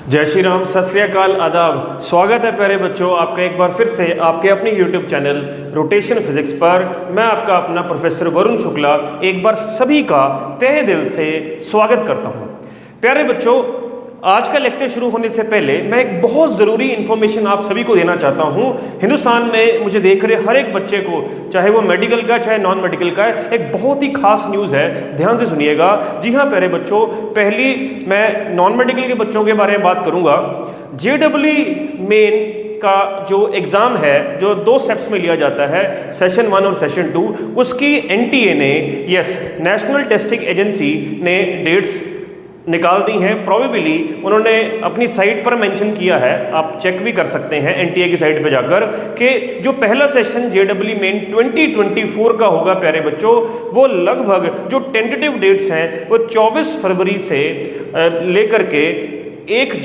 जय श्री राम, सत श्री अकाल, आदाब। स्वागत है प्यारे बच्चों आपका एक बार फिर से आपके अपने YouTube चैनल रोटेशन फिजिक्स पर। मैं आपका अपना प्रोफेसर वरुण शुक्ला एक बार सभी का तहे दिल से स्वागत करता हूं। प्यारे बच्चों, आज का लेक्चर शुरू होने से पहले मैं एक बहुत ज़रूरी इन्फॉर्मेशन आप सभी को देना चाहता हूं। हिंदुस्तान में मुझे देख रहे हर एक बच्चे को, चाहे वो मेडिकल का चाहे नॉन मेडिकल का है, एक बहुत ही खास न्यूज़ है, ध्यान से सुनिएगा। जी हाँ प्यारे बच्चों, पहली मैं नॉन मेडिकल के बच्चों के बारे में बात करूंगा। JEE मेन का जो एग्ज़ाम है, जो 2 स्टेप्स में लिया जाता है, सेशन 1 और सेशन 2, उसकी NTA ने, नेशनल टेस्टिंग एजेंसी ने डेट्स निकाल दी हैं। प्रोबेबली उन्होंने अपनी साइट पर मेंशन किया है, आप चेक भी कर सकते हैं NTA की साइट पर जाकर, कि जो पहला सेशन JEE मेन 2024 का होगा प्यारे बच्चों, वो लगभग जो टेंटेटिव डेट्स हैं वो 24 फरवरी से लेकर के 1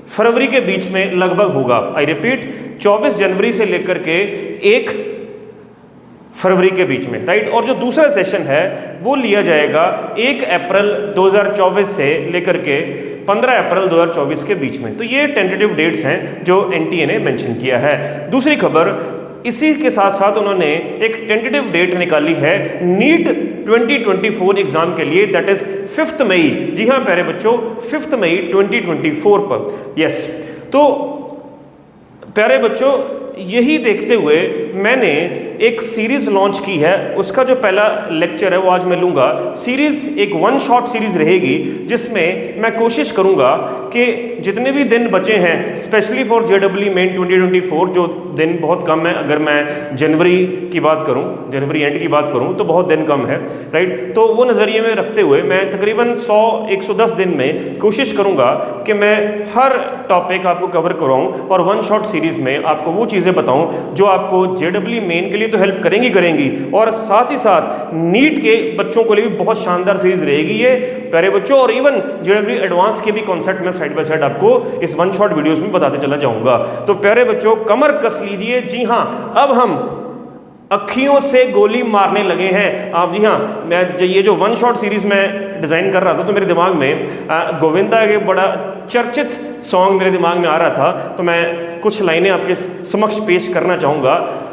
फरवरी के बीच में लगभग होगा। आई रिपीट, 24 जनवरी से लेकर के 1 फरवरी के बीच में, राइट। और जो दूसरा सेशन है वो लिया जाएगा 1 अप्रैल 2024 से लेकर के 15 अप्रैल 2024 के बीच में। तो ये टेंटेटिव डेट्स हैं जो NTA ने मेंशन किया है। दूसरी खबर, इसी के साथ साथ उन्होंने एक टेंटेटिव डेट निकाली है नीट 2024 एग्जाम के लिए, दैट इज 5 मई। जी हाँ प्यारे बच्चों, 5 मई 2024 पर। तो प्यारे बच्चों, यही देखते हुए मैंने एक सीरीज लॉन्च की है। उसका जो पहला लेक्चर है वो आज मैं लूँगा। सीरीज एक 1 शॉट सीरीज रहेगी, जिसमें मैं कोशिश करूँगा कि जितने भी दिन बचे हैं, स्पेशली फॉर JEE मेन 2024, जो दिन बहुत कम है, अगर मैं जनवरी की बात करूँ, जनवरी एंड की बात करूँ तो बहुत दिन कम है, राइट। तो वो नज़रिए में रखते हुए मैं तकरीबन 100-110 दिन में कोशिश करूँगा कि मैं हर टॉपिक आपको कवर कराऊँ और 1 शॉट सीरीज़ में आपको वो चीज़ें बताऊँ जो आपको JEE मेन के लिए तो हेल्प करेंगी और साथ ही साथ नीट के बच्चों के लिए भी बहुत शानदार सीरीज रहेगी ये प्यारे बच्चों। और इवन JEE एडवांस के भी कॉन्सेप्ट मैं साइड बाय साइड आपको इस 1 शॉट वीडियोस में बताते चला जाऊंगा। तो प्यारे बच्चों, कमर कस लीजिए। जी हाँ, अब हम अखियों से गोली मारने लगे हैं आप। जी हाँ, मैं ये जो 1 शॉट सीरीज में डिज़ाइन कर रहा था तो मेरे दिमाग में गोविंदा के बड़ा चर्चित सॉन्ग मेरे दिमाग में आ रहा था, तो मैं कुछ लाइनें आपके समक्ष पेश करना चाहूँगा।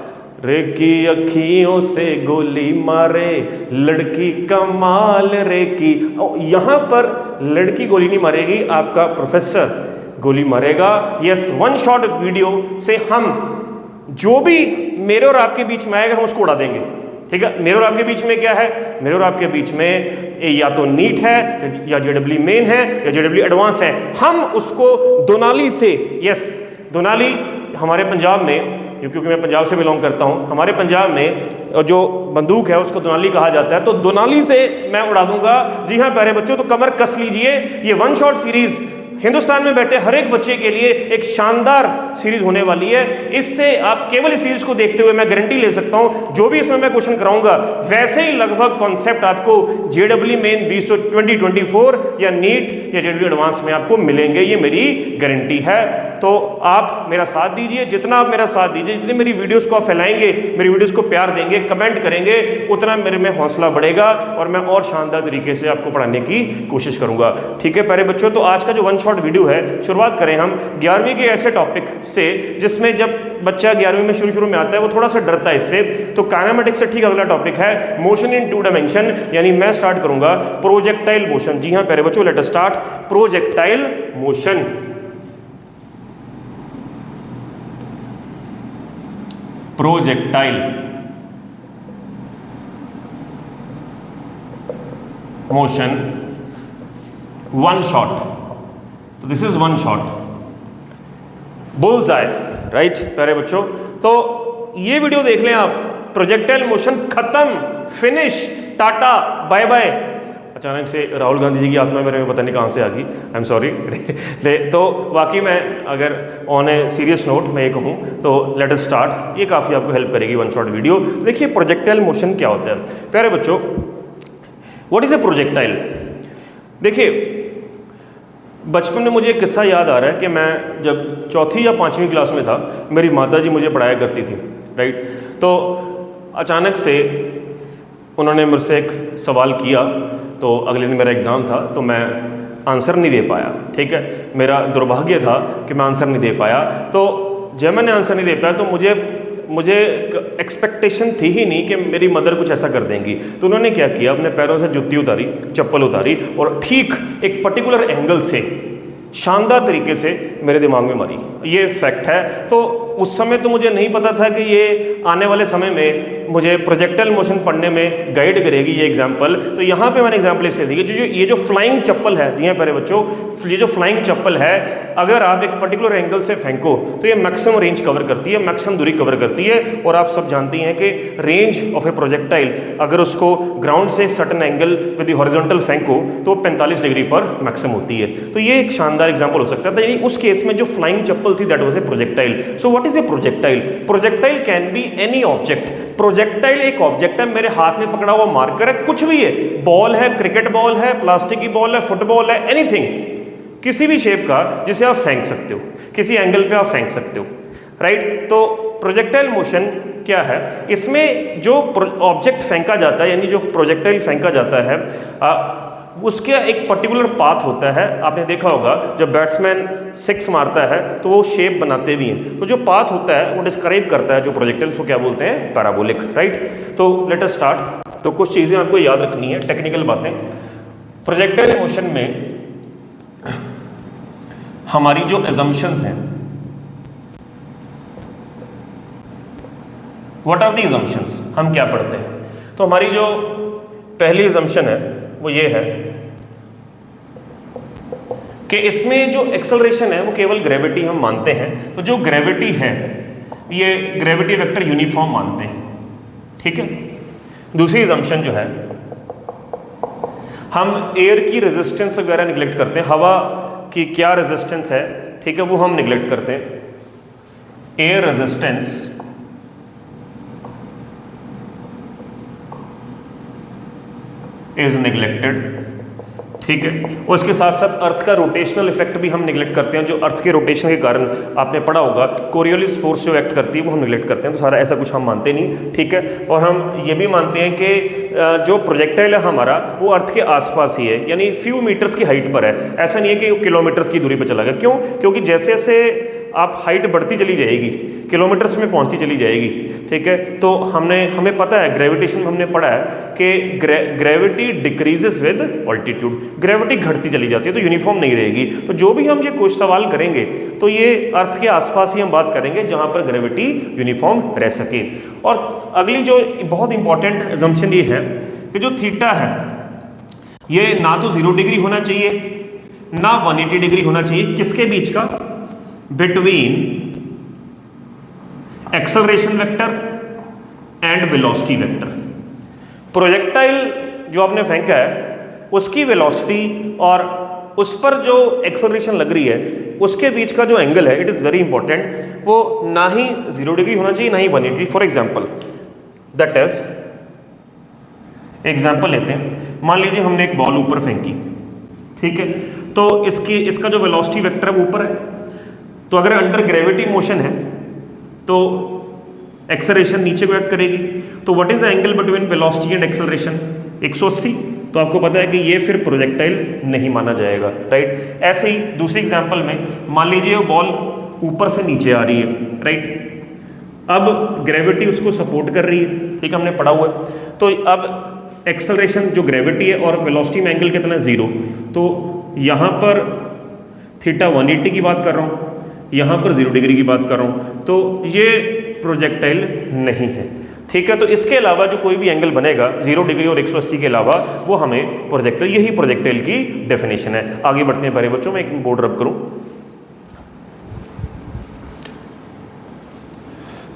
रे की अखियों से गोली मारे लड़की कमाल रे की। यहाँ पर लड़की गोली नहीं मारेगी, आपका प्रोफेसर गोली मारेगा। 1 शॉट वीडियो से हम जो भी मेरे और आपके बीच में आएगा हम उसको उड़ा देंगे, ठीक है। मेरे और आपके बीच में क्या है? मेरे और आपके बीच में या तो नीट है, या JEE मेन है, या JEE एडवांस है। हम उसको दोनाली से, दोनाली हमारे पंजाब में, क्योंकि मैं पंजाब से बिलोंग करता हूं, हमारे पंजाब में जो बंदूक है उसको दोनाली कहा जाता है, तो दोनाली से मैं उड़ा दूंगा। जी हाँ प्यारे बच्चों, तो कमर कस लीजिए। ये 1 शॉट सीरीज हिंदुस्तान में बैठे हर एक बच्चे के लिए एक शानदार सीरीज होने वाली है। इससे आप केवल इस सीरीज को देखते हुए मैं गारंटी ले सकता हूं, जो भी इसमें मैं क्वेश्चन कराऊंगा वैसे ही लगभग कॉन्सेप्ट आपको JEE मेन 2024 या नीट या JEE एडवांस में आपको मिलेंगे, ये मेरी गारंटी है। तो आप मेरा साथ दीजिए, जितना आप मेरा साथ दीजिए, जितनी मेरी वीडियोस को आप फैलाएंगे, मेरी वीडियोस को प्यार देंगे, कमेंट करेंगे, उतना मेरे में हौसला बढ़ेगा और मैं और शानदार तरीके से आपको पढ़ाने की कोशिश करूंगा, ठीक है प्यारे बच्चों। तो आज का जो 1 शॉट वीडियो है, शुरुआत करें हम 11वीं के ऐसे टॉपिक से जिसमें जब बच्चा 11वीं में शुरू में आता है वो थोड़ा सा डरता है इससे। तो काइनेमेटिक्स से ठीक अगला टॉपिक है मोशन इन 2 डायमेंशन, यानी मैं स्टार्ट करूंगा प्रोजेक्टाइल मोशन। जी हाँ प्यारे बच्चों, let us start projectile motion. Projectile motion 1 shot. तो this is 1 shot, bull's eye, right प्यारे बच्चों। तो ये वीडियो देख लें आप, प्रोजेक्टाइल मोशन खत्म, फिनिश, टाटा बाय बाय। अचानक से राहुल गांधी जी की आत्मा मेरे में पता नहीं कहाँ से आ गई, आई एम सॉरी। तो वाकई में अगर ऑन ए सीरियस नोट मैं ये कहूँ तो लेट अस स्टार्ट, ये काफ़ी आपको हेल्प करेगी 1 शॉट वीडियो। तो देखिए प्रोजेक्टाइल मोशन क्या होता है प्यारे बच्चों, व्हाट इज ए प्रोजेक्टाइल। देखिए बचपन में मुझे एक किस्सा याद आ रहा है कि मैं जब 4वीं या 5वीं क्लास में था, मेरी माता जी मुझे पढ़ाया करती थी, राइट। तो अचानक से उन्होंने मुझसे एक सवाल किया, तो अगले दिन मेरा एग्ज़ाम था, तो मैं आंसर नहीं दे पाया। ठीक है, मेरा दुर्भाग्य था कि मैं आंसर नहीं दे पाया। तो जब मैंने आंसर नहीं दे पाया तो मुझे एक्सपेक्टेशन थी ही नहीं कि मेरी मदर कुछ ऐसा कर देंगी। तो उन्होंने क्या किया, अपने पैरों से जूती उतारी, चप्पल उतारी और ठीक एक पर्टिकुलर एंगल से शानदार तरीके से मेरे दिमाग में मारी। ये फैक्ट है। तो उस समय तो मुझे नहीं पता था कि ये आने वाले समय में मुझे प्रोजेक्टाइल मोशन पढ़ने में गाइड करेगी ये एग्जांपल। तो यहाँ पे मैंने एग्जांपल इससे दी कि ये जो फ्लाइंग चप्पल है, जी हाँ प्यारे बच्चों, ये जो फ्लाइंग चप्पल है अगर आप एक पर्टिकुलर एंगल से फेंको तो ये मैक्सिमम रेंज कवर करती है, मैक्सिमम दूरी कवर करती है। और आप सब जानती हैं कि रेंज ऑफ ए प्रोजेक्टाइल अगर उसको ग्राउंड से certain angle with the horizontal फेंको तो 45 डिग्री पर मैक्सिमम होती है। तो ये एक शानदार एग्जांपल हो सकता है। उस केस में जो फ्लाइंग चप्पल थी that was a projectile. So what is a projectile? Projectile can be any object. Projectile एक ऑब्जेक्ट है, मेरे हाथ में पकड़ा हुआ मार्कर है, कुछ भी है, बॉल है, क्रिकेट बॉल है, प्लास्टिक की बॉल है, फुटबॉल है, एनीथिंग, किसी भी शेप का जिसे आप फेंक सकते हो, किसी एंगल पे आप फेंक सकते हो, राइट। तो प्रोजेक्टाइल मोशन क्या है? इसमें जो ऑब्जेक्ट फेंका जाता है यानी जो प्रोजेक्टाइल फेंका जाता है उसका एक पर्टिकुलर पाथ होता है। आपने देखा होगा जब बैट्समैन सिक्स मारता है तो वो शेप बनाते भी हैं। तो जो पाथ होता है वो डिस्क्राइब करता है जो प्रोजेक्टाइल, को क्या बोलते हैं? Parabolic, right. तो लेट अस स्टार्ट। तो कुछ चीज़ें आपको याद रखनी है, टेक्निकल बातें। प्रोजेक्टाइल मोशन में हमारी जो एजम्पशंस हैं, व्हाट आर द एजम्पशंस, हम क्या पढ़ते हैं? तो हमारी जो पहली एजम्पशन है वो ये है कि इसमें जो एक्सेलरेशन है वो केवल ग्रेविटी हम मानते हैं। तो जो ग्रेविटी है ये ग्रेविटी वेक्टर यूनिफॉर्म मानते हैं, ठीक है। दूसरी एजम्पशन जो है, हम एयर की रेजिस्टेंस वगैरह निगलेक्ट करते हैं, हवा की क्या रेजिस्टेंस है, ठीक है, वो हम निगलेक्ट करते हैं। एयर रेजिस्टेंस इज निगलेक्टेड, ठीक है। और इसके साथ साथ अर्थ का रोटेशनल इफेक्ट भी हम निगलेक्ट करते हैं। जो अर्थ के रोटेशन के कारण आपने पढ़ा होगा कोरियोलिस फोर्स जो एक्ट करती है वो हम निगलेक्ट करते हैं। तो सारा ऐसा कुछ हम मानते नहीं, ठीक है। और हम ये भी मानते हैं कि जो प्रोजेक्टाइल है हमारा वो अर्थ के आसपास ही है, यानी फ्यू मीटर्स की हाइट पर है। ऐसा नहीं है कि किलोमीटर्स की दूरी पर चला गया। क्यों? क्योंकि जैसे जैसे आप हाइट बढ़ती चली जाएगी किलोमीटर्स में पहुंचती चली जाएगी, ठीक है। तो हमें पता है, ग्रेविटेशन में हमने पढ़ा है कि gravity decreases with altitude, gravity घटती चली जाती है तो यूनिफॉर्म नहीं रहेगी। तो जो भी हम ये कुछ सवाल करेंगे तो ये अर्थ के आसपास ही हम बात करेंगे जहां पर ग्रेविटी यूनिफॉर्म रह सके। और अगली जो बहुत इंपॉर्टेंट एजम्पशन ये है कि जो थीटा है ये ना तो 0 डिग्री होना चाहिए ना 180 डिग्री होना चाहिए। किसके बीच का? Between acceleration vector and velocity vector. Projectile जो आपने फेंका है उसकी वेलोसिटी और उस पर जो एक्सेलरेशन लग रही है उसके बीच का जो एंगल है, इट इज वेरी इंपॉर्टेंट, वो ना ही 0 डिग्री होना चाहिए ना ही 180। For example, that is, example लेते हैं, मान लीजिए हमने एक बॉल ऊपर फेंकी, ठीक है। तो इसका जो वेलोसिटी वेक्टर है वो ऊपर है। तो अगर अंडर ग्रेविटी मोशन है तो एक्सेलरेशन नीचे को एक्ट करेगी। तो what is the angle between velocity and acceleration? 180। तो आपको पता है कि ये फिर प्रोजेक्टाइल नहीं माना जाएगा, राइट। ऐसे ही दूसरी एग्जांपल में मान लीजिए वो बॉल ऊपर से नीचे आ रही है, राइट। अब ग्रेविटी उसको सपोर्ट कर रही है, ठीक है, हमने पढ़ा हुआ है। तो अब एक्सेलरेशन जो ग्रेविटी है और वेलोसिटी में एंगल कितना है? 0। तो यहाँ पर थीटा 180 की बात कर रहा हूँ, यहाँ पर 0 डिग्री की बात कर रहा हूँ, तो ये प्रोजेक्टाइल नहीं है, ठीक है। तो इसके अलावा जो कोई भी एंगल बनेगा 0 डिग्री और 180 के अलावा वो हमें प्रोजेक्टाइल, यही प्रोजेक्टाइल की डेफिनेशन है। आगे बढ़ते हैं प्यारे बच्चों, मैं एक बोर्ड रब करूँ।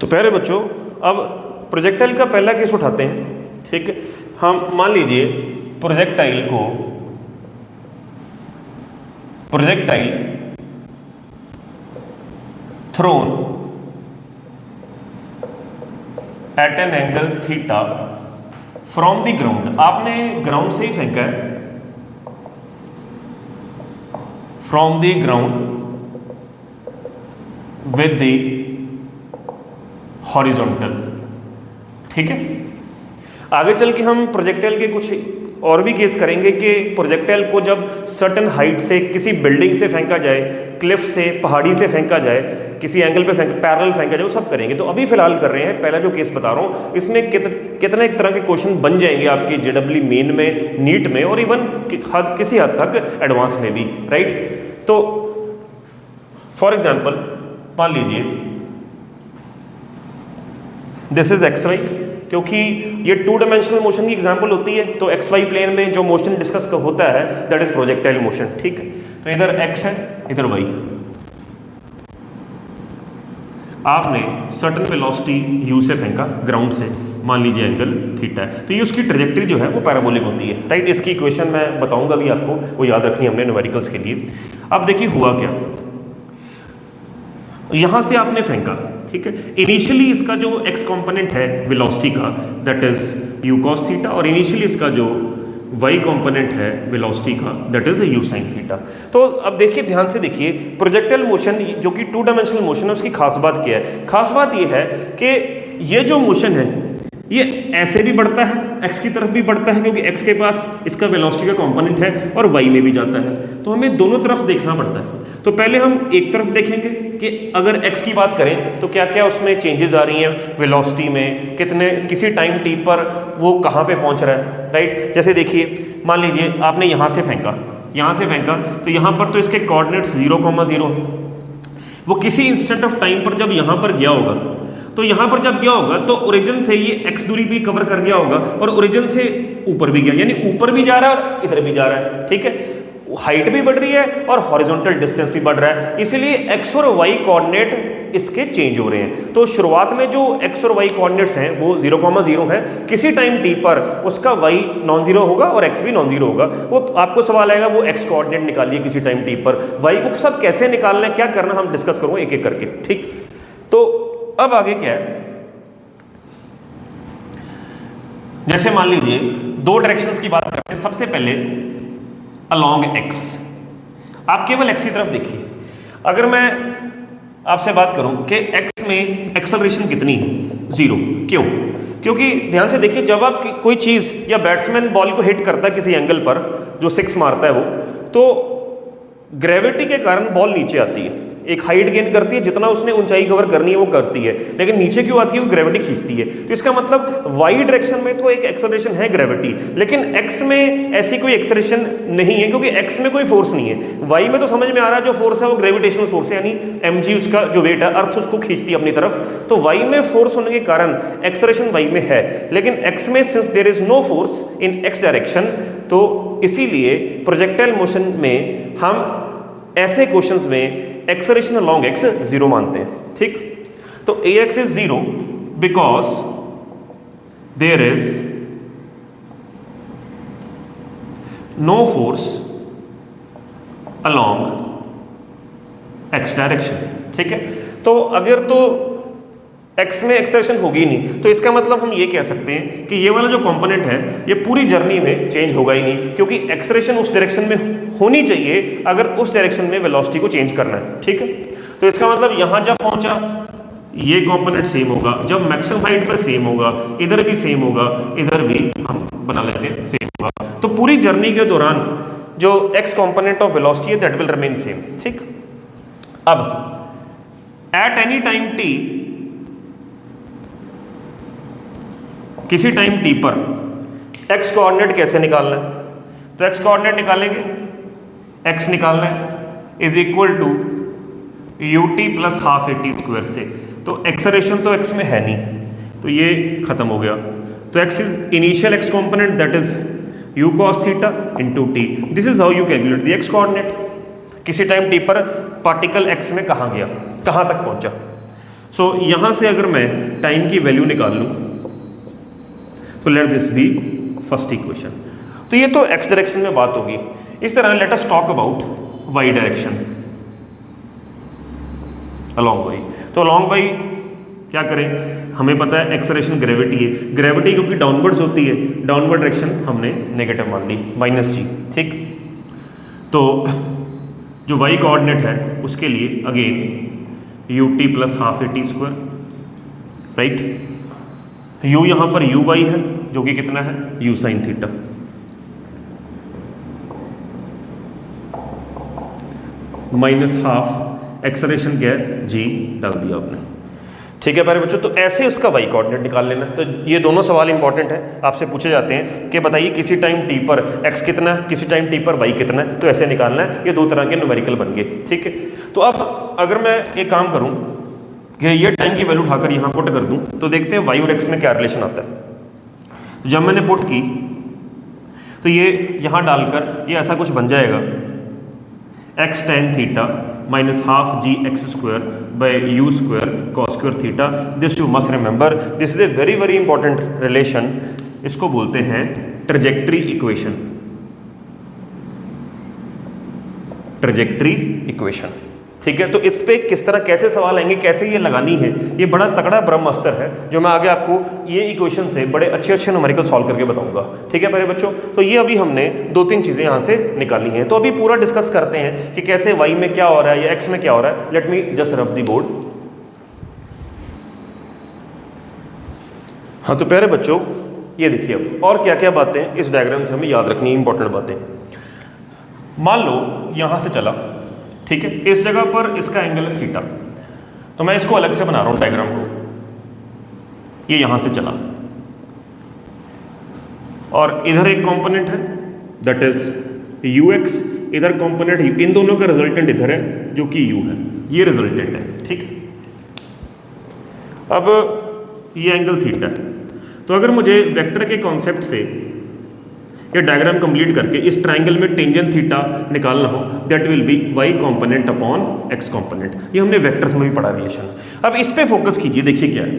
तो प्यारे बच्चों अब प्रोजेक्टाइल का पहला केस उठाते हैं, ठीक है। हम मान लीजिए projectile thrown at an angle theta from the ground. आपने ग्राउंड से ही फेंका है, from the ground with the horizontal, ठीक है। आगे चल के हम प्रोजेक्टाइल के कुछ और भी केस करेंगे कि प्रोजेक्टाइल को जब सर्टन हाइट से किसी बिल्डिंग से फेंका जाए, क्लिफ से, पहाड़ी से फेंका जाए, किसी एंगल पे पैरेलल फेंका जाए, वो सब करेंगे। तो अभी फिलहाल कर रहे हैं, पहला जो केस बता रहा हूँ इसमें कितने एक तरह के क्वेश्चन बन जाएंगे आपके जेडब्ल्यू मेन में, नीट में और इवन किसी हद तक एडवांस में भी, राइट। तो फॉर एग्जाम्पल मान लीजिए दिस इज एक्स वाई, क्योंकि ये 2 डायमेंशनल मोशन की एग्जांपल होती है, तो एक्स वाई प्लेन में जो मोशन डिस्कस होता है दैट इज प्रोजेक्टाइल मोशन, ठीक है। तो इधर एक्स है, इधर वाई, आपने सर्टन वेलोसिटी यू से फेंका ग्राउंड से, मान लीजिए एंगल थीटा है, तो ये उसकी ट्रेजेक्टरी जो है वो पैराबोलिक होती है, राइट। इसकी इक्वेशन मैं बताऊंगा भी आपको, वो याद रखनी हमने न्यूमेरिकल्स के लिए। अब देखिए हुआ क्या, यहां से आपने फेंका, ठीक है। इनिशियली इसका जो एक्स कंपोनेंट है वेलोसिटी का that is you cos theta, और इनिशियली इसका जो वाई कंपोनेंट है वेलोसिटी का that is you sine theta. तो अब देखिए, ध्यान से देखिए, प्रोजेक्टाइल मोशन जो कि 2 डायमेंशनल मोशन है उसकी खास बात क्या है? खास बात ये है कि ये जो मोशन है ये ऐसे भी बढ़ता है, एक्स की तरफ भी बढ़ता है, क्योंकि एक्स के पास इसका वेलोसिटी का कंपोनेंट है, और वाई में भी जाता है। तो हमें दोनों तरफ देखना पड़ता है। तो पहले हम एक तरफ देखेंगे कि अगर x की बात करें तो क्या क्या उसमें चेंजेस आ रही हैं वेलोसिटी में, कितने किसी टाइम t पर वो कहाँ पे पहुँच रहा है, राइट। जैसे देखिए, मान लीजिए आपने यहाँ से फेंका, तो यहाँ पर तो इसके कोऑर्डिनेट्स 0,0, वो किसी इंस्टेंट ऑफ टाइम पर जब यहाँ पर गया होगा, तो यहाँ पर जब गया होगा तो ओरिजिन से ये x दूरी भी कवर कर गया होगा, और ओरिजिन से ऊपर भी गया, यानी ऊपर भी जा रहा है और इधर भी जा रहा है, ठीक है। हाइट भी बढ़ रही है और हॉरिजॉन्टल डिस्टेंस भी बढ़ रहा है, इसलिए x और y कोऑर्डिनेट इसके चेंज हो रहे हैं। तो शुरुआत में जो x और y कोऑर्डिनेट्स हैं वो 0,0 है, किसी टाइम t पर उसका y नॉन जीरो होगा और x भी नॉन जीरो होगा। वो आपको सवाल आएगा वो x कोऑर्डिनेट निकालिए किसी टाइम t पर, y को सब कैसे निकालना है, क्या करना, हम डिस्कस करूंगा एक एक करके, ठीक। तो अब आगे क्या है, जैसे मान लीजिए 2 डायरेक्शंस की बात करते हैं। सबसे पहले अलोंग x, आप केवल x की तरफ देखिए। अगर मैं आपसे बात करूं कि x में एक्सेलरेशन कितनी है, 0, क्यों? क्योंकि ध्यान से देखिए, जब आप कोई चीज़ या बैट्समैन बॉल को हिट करता है किसी एंगल पर, जो 6 मारता है वो, तो ग्रेविटी के कारण बॉल नीचे आती है, एक हाइट गेन करती है, जितना उसने ऊंचाई कवर करनी है वो करती है, लेकिन नीचे क्यों आती है? वो ग्रेविटी खींचती है। तो इसका मतलब वाई डायरेक्शन में तो एक एक्सेलरेशन है ग्रेविटी, लेकिन एक्स में ऐसी कोई एक्सेलरेशन नहीं है, क्योंकि एक्स में कोई फोर्स नहीं है। वाई में तो समझ में आ रहा है, जो फोर्स है वो ग्रेविटेशनल फोर्स है, यानी mg उसका जो वेट है, अर्थ उसको खींचती है अपनी तरफ। तो वाई में फोर्स होने के कारण एक्सेलरेशन वाई में है, लेकिन एक्स में since there is no force in X direction, तो इसीलिए प्रोजेक्टाइल मोशन में हम ऐसे क्वेश्चंस में एक्सेलरेशन अलोंग एक्स 0 मानते हैं, ठीक। तो ax is 0 because there is no force along x direction, ठीक है। तो अगर तो x में एक्सेलरेशन होगी नहीं, तो इसका मतलब हम ये कह सकते हैं कि ये वाला जो कंपोनेंट है ये पूरी जर्नी में चेंज होगा ही नहीं, क्योंकि एक्सेलरेशन उस डायरेक्शन में होनी चाहिए अगर उस डायरेक्शन में वेलोसिटी को चेंज करना है, ठीक है। तो इसका मतलब यहाँ जब पहुंचा ये कंपोनेंट सेम होगा, जब मैक्सिमम हाइट पर सेम होगा, इधर भी सेम होगा, इधर भी हम बना लेते हैं सेम होगा। तो पूरी जर्नी के दौरान जो x कंपोनेंट ऑफ वेलोसिटी है दैट विल रिमेन सेम, ठीक। अब एट एनी टाइम t, किसी टाइम t पर x कोऑर्डिनेट कैसे निकालना है? तो x कोऑर्डिनेट निकालेंगे, x निकालना है is equal to ut plus half at square से। तो एक्सेलरेशन तो x में है नहीं, तो ये खत्म हो गया। तो x is initial x component that is u cos theta into t। This is how you calculate the x coordinate. किसी टाइम t पर पार्टिकल x में कहाँ गया, कहाँ तक पहुंचा। सो यहाँ से अगर मैं टाइम की वैल्यू निकाल लूँ तो let this be first equation. तो ये तो x डायरेक्शन में बात होगी। इस तरह let us talk about y direction along y। तो अलोंग y क्या करें, हमें पता है एक्सेलरेशन ग्रेविटी है, ग्रेविटी क्योंकि डाउनवर्ड्स होती है, डाउनवर्ड डायरेक्शन हमने नेगेटिव मान ली -g, ठीक। तो जो y कोऑर्डिनेट है उसके लिए again ut plus half at square, right. u यहाँ पर u y है जो कि कितना है u sine theta, -half acceleration क्या है, g डाल दिया आपने। ठीक है प्यारे बच्चों, तो ऐसे उसका y कोऑर्डिनेट निकाल लेना। तो ये दोनों सवाल इंपॉर्टेंट है, आपसे पूछे जाते हैं कि बताइए किसी टाइम t पर x कितना है, किसी टाइम t पर y कितना है, तो ऐसे निकालना है। ये दो तरह के न्यूमेरिकल बन गए। ठीक है, तो अब अगर मैं एक काम करूं कि ये टाइम की वैल्यू उठाकर यहाँ पुट कर दूं, तो देखते हैं y और x में क्या रिलेशन आता है। जब मैंने पुट की तो ये यहाँ डालकर ये ऐसा कुछ बन जाएगा, x tan theta -half g x square by u square cos square theta. This you must remember, this is a very very important relation. इसको बोलते हैं ट्रेजेक्ट्री इक्वेशन। ट्रेजेक्ट्री इक्वेशन, ठीक है। तो इस पे किस तरह कैसे सवाल आएंगे, कैसे ये लगानी है, ये बड़ा तगड़ा ब्रह्मास्त्र है जो मैं आगे आपको ये इक्वेशन से बड़े अच्छे अच्छे न्यूमेरिकल सॉल्व करके बताऊंगा। ठीक है मेरे बच्चों, तो ये अभी हमने दो तीन चीजें यहाँ से निकाली हैं। तो अभी पूरा डिस्कस करते हैं कि कैसे y में क्या हो रहा है या x में क्या हो रहा है। Late me just rub the board. हाँ तो प्यारे बच्चों, ये देखिए अब और क्या क्या बातें इस डायग्राम से हमें याद रखनी है, इंपॉर्टेंट बातें। मान लो यहां से चला, ठीक है, इस जगह पर इसका एंगल है थीटा, तो मैं इसको अलग से बना रहा हूं डायग्राम को। ये यहां से चला और इधर एक कंपोनेंट है दैट इज ux, इधर कंपोनेंट u, इन दोनों का रिजल्टेंट इधर है जो कि u है, ये रिजल्टेंट है। ठीक है, अब ये एंगल थीटा है। तो अगर मुझे वेक्टर के कॉन्सेप्ट से ये डायग्राम कंप्लीट करके इस ट्रायंगल में टेंजेंट थीटा निकालना हो, that will be y component upon x component. ये हमने वेक्टर्स में भी पढ़ा रिलेशन। अब इस पे फोकस कीजिए, देखिए क्या है।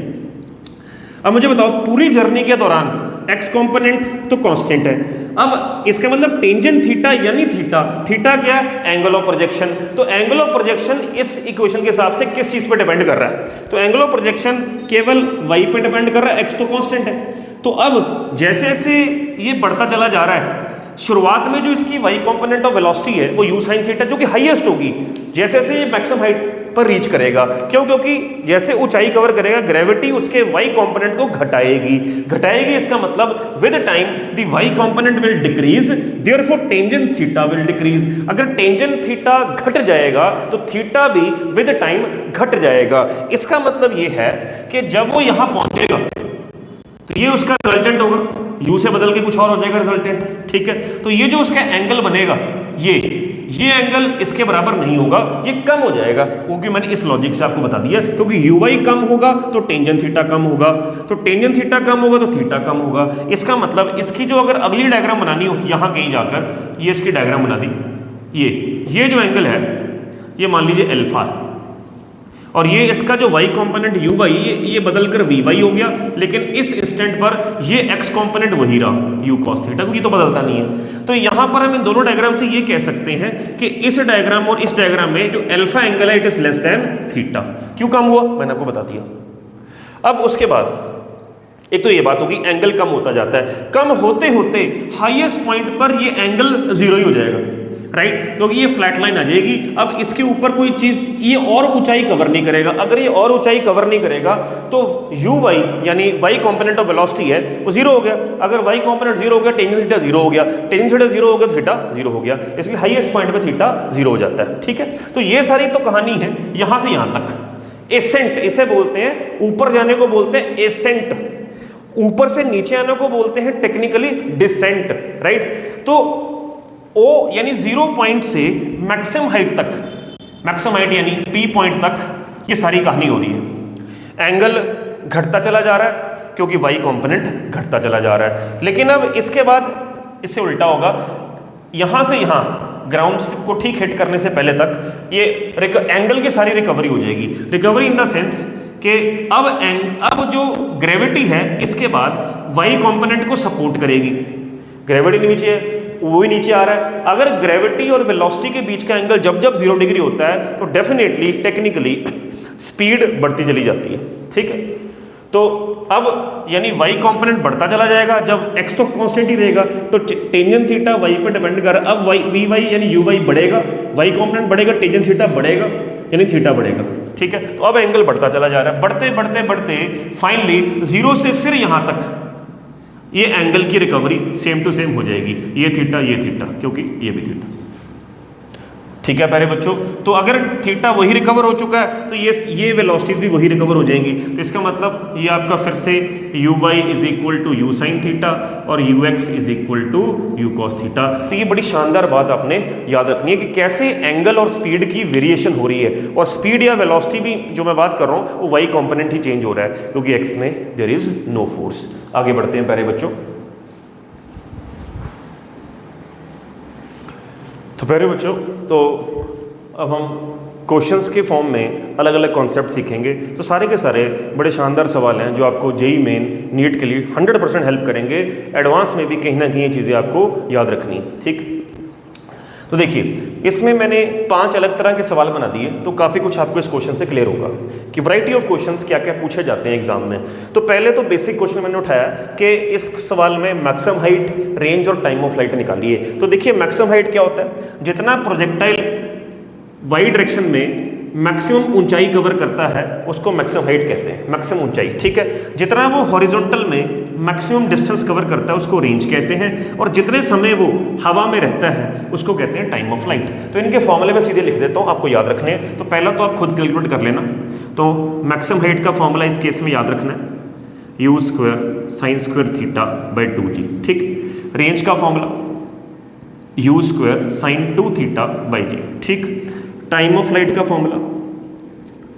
अब मुझे बताओ पूरी जर्नी के दौरान x कंपोनेंट तो कांस्टेंट है। अब इसका मतलब टेंजेंट थीटा यानी थीटा, थीटा क्या है, एंगल ऑफ प्रोजेक्शन। तो एंगल ऑफ प्रोजेक्शन इस इक्वेशन के हिसाब से किस चीज पे डिपेंड कर रहा है, तो एंगल ऑफ प्रोजेक्शन केवल y पे डिपेंड कर रहा है, x तो कांस्टेंट है। तो अब जैसे जैसे ये बढ़ता चला जा रहा है, शुरुआत में जो इसकी y कंपोनेंट ऑफ वेलोसिटी है वो u sin थीटा जो कि हाईएस्ट होगी, जैसे जैसे ये मैक्सिमम हाइट पर रीच करेगा। क्यों? क्योंकि जैसे ऊंचाई कवर करेगा ग्रेविटी उसके y कंपोनेंट को घटाएगी। इसका मतलब with time the y component will decrease, therefore tangent theta will decrease. अगर टेंजेंट थीटा घट जाएगा तो थीटा भी विद टाइम घट जाएगा। इसका मतलब ये है कि जब वो यहां पहुंचेगा तो ये उसका रिजल्टेंट होगा, u से बदल के कुछ और हो जाएगा रिजल्टेंट। ठीक है, तो ये जो उसका एंगल बनेगा ये एंगल इसके बराबर नहीं होगा, ये कम हो जाएगा, क्योंकि मैंने इस लॉजिक से आपको बता दिया। क्योंकि uy कम होगा तो टेंजेंट थीटा कम होगा, तो टेंजेंट थीटा कम होगा तो थीटा कम होगा। इसका मतलब इसकी जो अगर अगली डायग्राम बनानी हो यहां कहीं जाकर ये इसकी डायग्राम बना दी, ये जो एंगल है ये मान लीजिए अल्फा है, और ये इसका जो y कंपोनेंट uy ये बदलकर vy हो गया, लेकिन इस इंस्टेंट पर ये x कंपोनेंट वही रहा u cos थीटा, क्योंकि तो बदलता नहीं है। तो यहां पर हम इन दोनों डायग्राम से ये कह सकते हैं कि इस डायग्राम और इस डायग्राम में जो अल्फा एंगल है it is less than theta. क्यों कम हुआ मैंने आपको बता दिया। अब उसके बाद एक तो ये बात होगी एंगल कम होता जाता है, कम होते होते हाईएस्ट पॉइंट पर ये एंगल जीरो ही हो जाएगा, राइट, क्योंकि ये फ्लैट लाइन आ जाएगी। अब इसके ऊपर कोई चीज ये और ऊंचाई कवर नहीं करेगा। अगर ये और ऊंचाई कवर नहीं करेगा तो uy यानी y कंपोनेंट ऑफ वेलोसिटी है वो जीरो हो गया। अगर y कंपोनेंट जीरो हो गया टेंजेंट थीटा जीरो हो गया, टेंजेंट थीटा जीरो हो गया थीटा जीरो हो गया, इसलिए हाईएस्ट पॉइंट पे थीटा जीरो हो जाता है। ठीक है, तो ये सारी तो कहानी है यहां से यहां तक। एसेंट इसे बोलते हैं, ऊपर जाने को बोलते हैं एसेंट, ऊपर से नीचे आने को बोलते हैं टेक्निकली डिसेंट, राइट। तो O यानी जीरो पॉइंट से मैक्सिमम हाइट तक, मैक्सिमम हाइट यानी P पॉइंट तक ये सारी कहानी हो रही है। एंगल घटता चला जा रहा है क्योंकि y कंपोनेंट घटता चला जा रहा है। लेकिन अब इसके बाद इससे उल्टा होगा, यहां से यहां ग्राउंड को ठीक हिट करने से पहले तक ये एंगल की सारी रिकवरी हो जाएगी। रिकवरी इन द सेंस कि अब जो ग्रेविटी है इसके बाद y कंपोनेंट को सपोर्ट करेगी। ग्रेविटी नीचे है, वो भी नीचे आ रहा है। अगर ग्रेविटी और वेलोसिटी के बीच का एंगल जब जब 0 डिग्री होता है तो डेफिनेटली टेक्निकली स्पीड बढ़ती चली जाती है। ठीक है, तो अब यानी y कंपोनेंट बढ़ता चला जाएगा, जब x तो कांस्टेंट ही रहेगा तो टेंजेंट थीटा y पे डिपेंड कर रहा है। अब vy यानी uy बढ़ेगा, y कंपोनेंट बढ़ेगा, टेंजेंट थीटा बढ़ेगा यानी थीटा बढ़ेगा। ठीक है, तो अब एंगल बढ़ता चला जा रहा है, बढ़ते बढ़ते बढ़ते फाइनली 0 से फिर यहां तक ये एंगल की रिकवरी सेम टू सेम हो जाएगी, ये थीटा क्योंकि ये भी थीटा। ठीक है प्यारे बच्चों। तो अगर थीटा वही रिकवर हो चुका है तो ये वेलोसिटीज भी वही रिकवर हो जाएंगी। तो इसका मतलब ये आपका फिर से u y is equal to u sine theta और u x is equal to u cos theta. तो ये बड़ी शानदार बात आपने याद रखनी है कि कैसे एंगल और स्पीड की वेरिएशन हो रही है, और स्पीड या वेलोसिटी भी जो मैं बात कर रहा हूँ वो वाई कॉम्पोनेंट ही चेंज हो रहा है क्योंकि एक्स में देयर इज नो फोर्स। आगे बढ़ते हैं प्यारे बच्चों। तो प्यारे बच्चों, तो अब हम क्वेश्चंस के फॉर्म में अलग अलग कॉन्सेप्ट सीखेंगे। तो सारे के सारे बड़े शानदार सवाल हैं जो आपको जेई मेन नीट के लिए 100% हेल्प करेंगे। एडवांस में भी कहीं ना कहीं ये चीज़ें आपको याद रखनी है, ठीक। तो देखिए, इसमें मैंने 5 अलग तरह के सवाल बना दिए, तो काफ़ी कुछ आपको इस क्वेश्चन से क्लियर होगा कि वैरायटी ऑफ क्वेश्चंस क्या क्या पूछे जाते हैं एग्जाम में। तो पहले तो बेसिक क्वेश्चन मैंने उठाया कि इस सवाल में मैक्सिमम हाइट, रेंज और टाइम ऑफ फ्लाइट निकालिए। तो देखिए, मैक्सिमम हाइट क्या होता है? जितना प्रोजेक्टाइल वाई डायरेक्शन में मैक्सिमम ऊंचाई कवर करता है उसको मैक्सिमम हाइट कहते हैं, मैक्सिमम ऊंचाई, ठीक है। जितना वो हॉरिजॉन्टल में मैक्सिमम डिस्टेंस कवर करता है उसको रेंज कहते हैं, और जितने समय वो हवा में रहता है उसको कहते हैं टाइम ऑफ फ्लाइट। तो इनके फॉर्मूले में सीधे लिख देता हूँ, आपको याद रखने हैं। तो पहला तो आप खुद कैलकुलेट कर लेना। तो मैक्सिमम हाइट का फॉर्मूला इस केस में याद रखना है, u square sine square theta by 2g, ठीक। रेंज का formula u square sine 2 theta by g, ठीक। टाइम ऑफ फ्लाइट का formula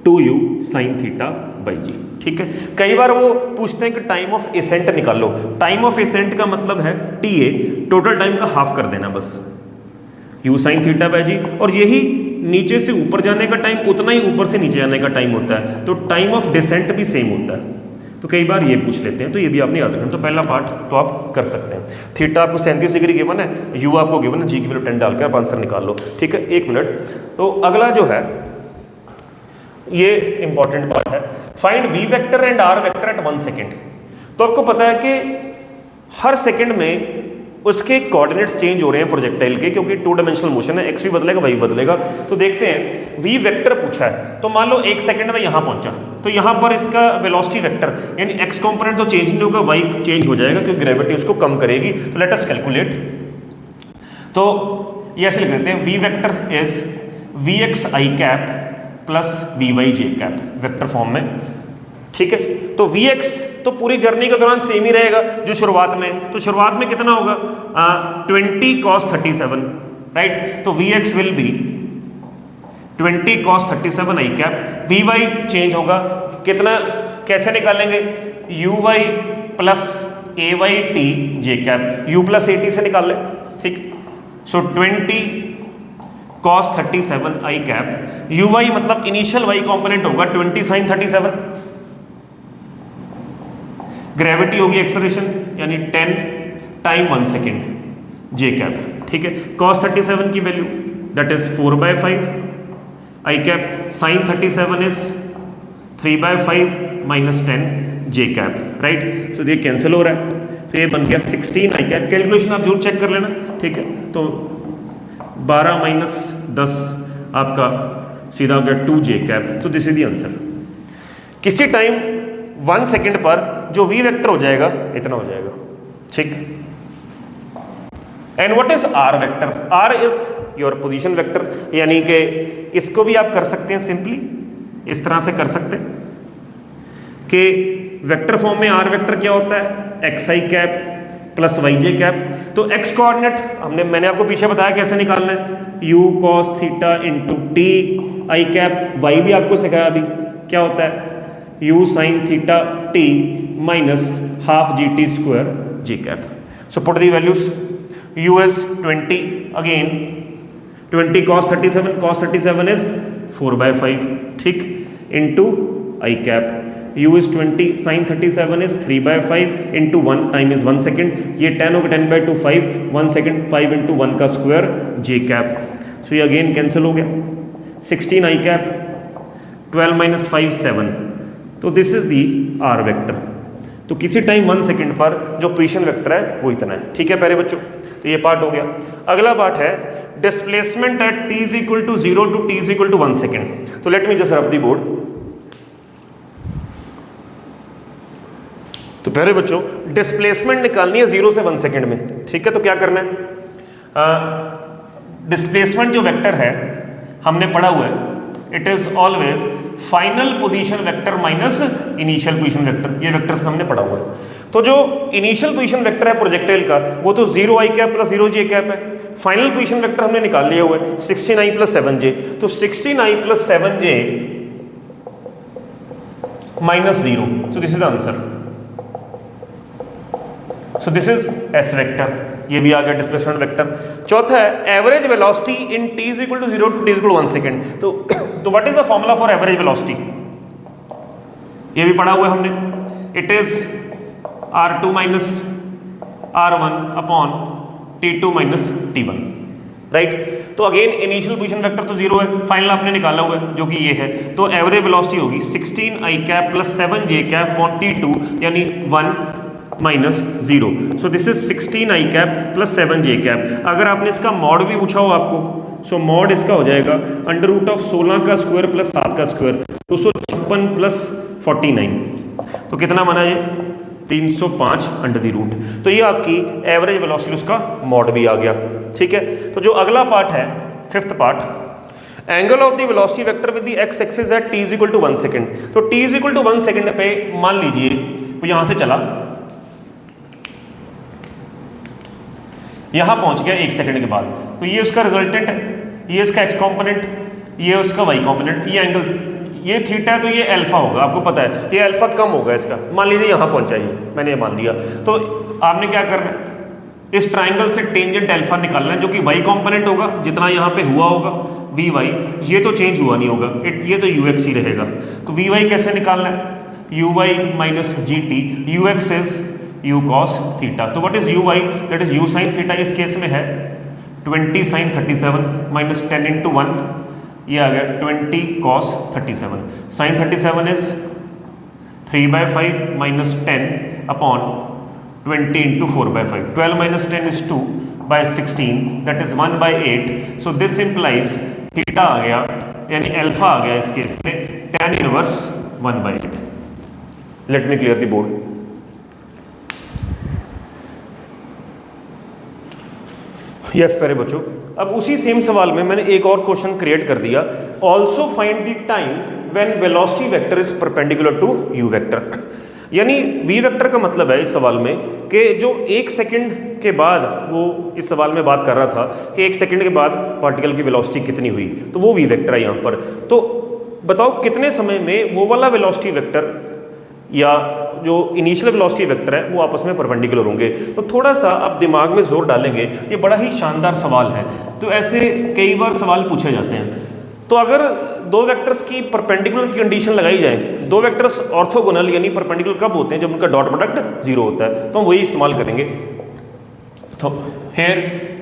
2u sine theta by g, ठीक है। कई बार वो पूछते हैं कि टाइम ऑफ एसेंट निकालो। टाइम ऑफ एसेंट का मतलब है TA, टोटल टाइम का हाफ कर देना बस, u साइन थीटा बाई जी। और यही नीचे से ऊपर जाने का टाइम उतना ही ऊपर से नीचे जाने का टाइम होता है, तो टाइम ऑफ डिसेंट भी सेम होता है। तो कई बार ये पूछ लेते हैं, तो ये भी आपने याद रखना। तो पहला पार्ट तो आप कर सकते हैं। थीटा आपको 37 डिग्री गिवन है, यू आपको गिवन है, जी की वैल्यू 10 डालकर आप आंसर निकाल लो, ठीक है। 1 मिनट। तो अगला जो है ये इंपॉर्टेंट पार्ट है, find V vector and R vector at 1 second. तो आपको पता है कि हर सेकेंड में उसके कोऑर्डिनेट्स चेंज हो रहे हैं प्रोजेक्टाइल के, क्योंकि 2 डायमेंशनल मोशन है, एक्स भी बदलेगा वाई बदलेगा। तो देखते हैं, वी वेक्टर पूछा है, तो मान लो 1 सेकंड में यहाँ पहुंचा, तो यहाँ पर इसका वेलोसिटी वेक्टर यानी एक्स कंपोनेंट तो चेंज नहीं होगा, वाई चेंज हो जाएगा क्योंकि ग्रेविटी उसको कम करेगी। तो लेट अस कैलकुलेट। तो ये ऐसे लिख देते हैं, V vector is V X I cap plus V Y J cap, vector form में, ठीक है। तो वी एक्स तो पूरी जर्नी के दौरान सेम ही रहेगा जो शुरुआत में। तो शुरुआत में कितना होगा? 20 cos 37, राइट। तो v x will be 20 cos 37 i cap. V y change होगा, कितना, कैसे निकालेंगे? U y plus a y t j cap, u plus a t से निकाल ले, ठीक। So 20 cos 37 i cap, u y मतलब इनिशियल वाई कॉम्पोनेंट होगा 20 sin 37, ग्रेविटी होगी एक्सेलरेशन यानी 10 टाइम 1 सेकेंड जे कैप, ठीक है। cos 37 की value that is 4/5 i cap, sine 37 is 3/5 minus 10 j cap, right. So ये कैंसिल हो रहा है, तो ये बन गया 16 आई कैप। कैलकुलेशन आप जरूर चेक कर लेना, ठीक है। तो 12 माइनस 10 आपका सीधा हो गया 2 जे कैप। तो दिस इज द आंसर। किसी टाइम 1 सेकेंड पर जो वी वेक्टर हो जाएगा इतना हो जाएगा, ठीक। And what is r vector? R is your position vector, यानी कि इसको भी आप कर सकते हैं सिंपली इस तरह से कर सकते हैं कि वेक्टर फॉर्म में आर वेक्टर क्या होता है? एक्स आई कैप प्लस वाई जे कैप। तो एक्स कोऑर्डिनेट मैंने आपको पीछे बताया कैसे निकालना है, u cos theta into t i cap. Y भी आपको सिखाया अभी, क्या होता है? U sine theta t minus half g t square j cap. So put the values, u is 20 again 20 cos 37 is 4/5, ठीक, into I cap. You is 20 sin 37 is 3/5 into 1 time is 1 second, ये 10 होगा 10/2 5, 1 second 5 into 1 का square जे cap. सो ये again cancel हो गया, 16 आई cap, 12 minus 5 7। तो this is the r vector. तो किसी टाइम 1 सेकेंड पर जो पोजीशन वेक्टर है वो इतना है, ठीक है प्यारे बच्चों। तो ये पार्ट हो गया। अगला पार्ट है displacement at t is equal to 0 to t is equal to 1 second. तो let me just rub the board. तो प्यारे बच्चों, डिस्प्लेसमेंट निकालनी है 0 से 1 सेकेंड में, ठीक है। तो क्या करना है? डिस्प्लेसमेंट जो वेक्टर है हमने पढ़ा हुआ है, it is always final position vector minus initial position vector, ये वेक्टर्स में हमने पढ़ा हुआ है। तो जो इनिशियल पोजीशन वेक्टर है प्रोजेक्टाइल का वो तो 0 i cap plus 0 j cap है। फाइनल पोजीशन वेक्टर हमने निकाल लिया हुआ है 16i प्लस 7j, तो 16i plus 7j minus 0, so this is the answer. So this is s vector, ये भी आ गया डिस्प्लेसमेंट वेक्टर। चौथा है average velocity in t is equal to 0 to t is equal to 1 second. तो what is the formula for average velocity, ये भी पढ़ा हुआ है हमने, it is r2 minus r1 upon t2 minus t1, right. तो अगेन इनिशियल पोजीशन वेक्टर तो 0 है, फाइनल आपने निकाला हुआ है जो कि ये है, तो एवरेज वेलोसिटी होगी 16i cap plus 7j cap upon t2 यानी 1 minus 0, so this is 16i cap plus 7j cap. अगर आपने इसका मॉड भी पूछा हो आपको, सो मॉड इसका हो जाएगा अंडर रूट ऑफ 16 का स्क्वायर प्लस 7 का स्क्वायर, 256 प्लस 49, तो कितना बना ये 305 अंडर द रूट। तो ये आपकी एवरेज वेलोसिटी उसका मॉड भी आ गया, ठीक है। तो जो अगला पार्ट है, fifth part, angle of the velocity vector with the x axis at t is equal to 1 second. तो t is equal to 1 second पे मान लीजिए वो यहां से चला, यहां पहुंच गया 1 सेकेंड के बाद, तो ये उसका रिजल्टेंट है, ये इसका x कॉम्पोनेंट, ये उसका y कॉम्पोनेंट, ये एंगल, ये थीटा है तो ये अल्फा होगा, आपको पता है ये अल्फा कम होगा इसका, मान लीजिए यहाँ पहुंचा ये, मैंने ये मान लिया। तो आपने क्या करना है, इस ट्राइंगल से टेंजेंट अल्फा निकालना है जो कि y कॉम्पोनेंट होगा, जितना यहाँ पे हुआ होगा vy, ये तो चेंज हुआ नहीं होगा, ये तो ux ही रहेगा। तो vy कैसे निकालना है, uy minus gt, ux is u cos theta. तो what is uy, that is u sin theta, इस केस में है 20 sin 37 माइनस 10 इंटू 1, ये आ गया 20 cos 37, sin 37 is 3/5 minus 10 upon 20 into 4/5, 12 minus 10 is 2/16, that is 1/8। So this implies theta आ गया यानी अल्फा आ गया इस केस में tan inverse 1/8। Let me clear the board. Yes प्यारे बच्चों, अब उसी सेम सवाल में मैंने एक और क्वेश्चन क्रिएट कर दिया, also find the time when velocity vector is perpendicular to u vector. यानी वी वेक्टर का मतलब है इस सवाल में कि जो 1 सेकंड के बाद, वो इस सवाल में बात कर रहा था कि 1 सेकंड के बाद पार्टिकल की वेलोसिटी कितनी हुई, तो वो वी वेक्टर है यहाँ पर। तो बताओ कितने समय में वो वाला वेलोसिटी वेक्टर या जो इनिशियल वेलोसिटी वेक्टर है वो आपस में परपेंडिकुलर होंगे। तो थोड़ा सा आप दिमाग में जोर डालेंगे, ये बड़ा ही शानदार सवाल है। तो ऐसे कई बार सवाल पूछे जाते हैं। तो अगर दो वेक्टर्स की परपेंडिकुलर की कंडीशन लगाई जाए, दो वेक्टर्स ऑर्थोगोनल यानी परपेंडिकुलर कब होते हैं, जब उनका डॉट प्रोडक्ट 0 होता है, तो हम वही इस्तेमाल करेंगे। तो here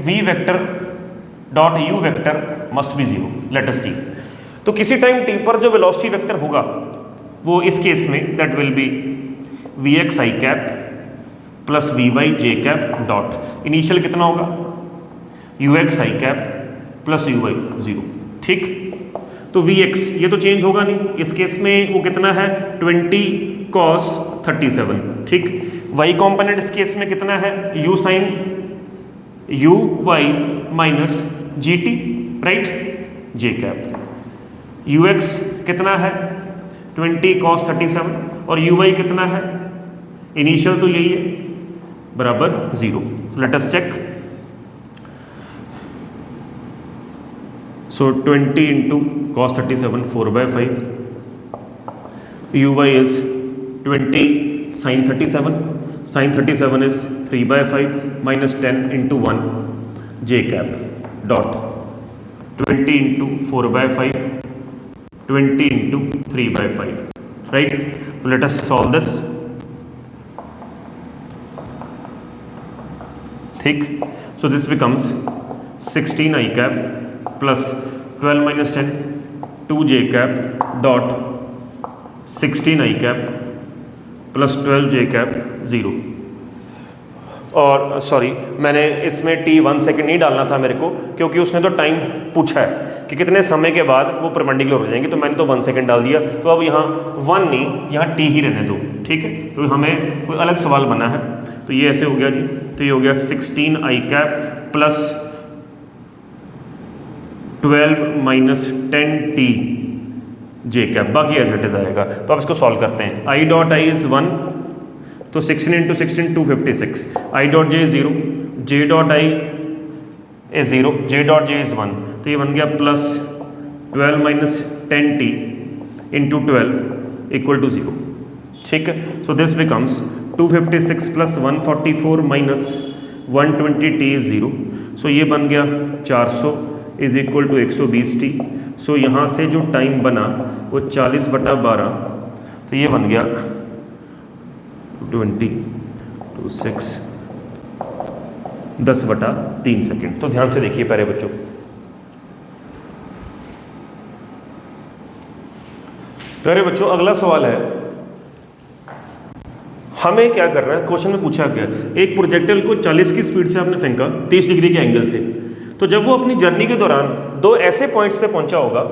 we vector dot u vector must be 0, let us see. तो किसी टाइम t पर जो वेलोसिटी वेक्टर होगा वो इस केस में that will be vx i cap plus vy j cap dot initial कितना होगा ux i cap plus uy 0, ठीक। तो vx ये तो चेंज होगा नहीं, इस केस में वो कितना है 20 cos 37, ठीक। y कॉम्पोनेंट इस केस में कितना है u sin uy minus gt, right, j cap. ux कितना है 20 cos 37 और uy कितना है, इनिशियल तो यही है, बराबर 0। Let us check. So 20 into cos 37 4/5, uy is 20 sin 37, sin 37 is 3/5 minus 10 into 1 j cap dot 20 into 4/5, 20 into 3/5, right. So let us solve this, ठीक। So this becomes 16 i cap plus 12 minus 10 2j cap dot 16 i cap plus 12 j cap 0। और sorry, मैंने इसमें t 1 second नहीं डालना था मेरे को, क्योंकि उसने तो टाइम पूछा है कि कितने समय के बाद वो परपेंडिकुलर हो जाएंगे, तो मैंने तो 1 सेकेंड डाल दिया। तो अब यहाँ 1 नहीं, यहाँ t ही रहने दो, ठीक है। तो हमें कोई अलग सवाल बना है, तो ये ऐसे हो गया जी। तो ये हो गया 16 i cap plus 12 minus 10t J cap, बाकी एज इट इज आएगा। तो अब इसको सॉल्व करते हैं। आई डॉट आई इज 1, तो 16 into 16 256, i dot j is 0, j dot i is 0, j dot j is 1, तो ये बन गया plus 12 minus 10t into 12 equal to 0। ठीक है, so this becomes 256 plus 144 minus 120t is 0, सो ये बन गया 400 इज इक्वल टू 120t। सो यहाँ से जो टाइम बना वो 40/12, तो ये बन गया 26 10/3 सेकेंड। तो ध्यान से देखिए प्यारे बच्चों, अगला सवाल है, हमें क्या करना है। क्वेश्चन में पूछा गया एक प्रोजेक्टाइल को 40 की स्पीड से आपने फेंका 30 डिग्री के एंगल से, तो जब वो अपनी जर्नी के दौरान दो ऐसे पॉइंट्स पे पहुंचा होगा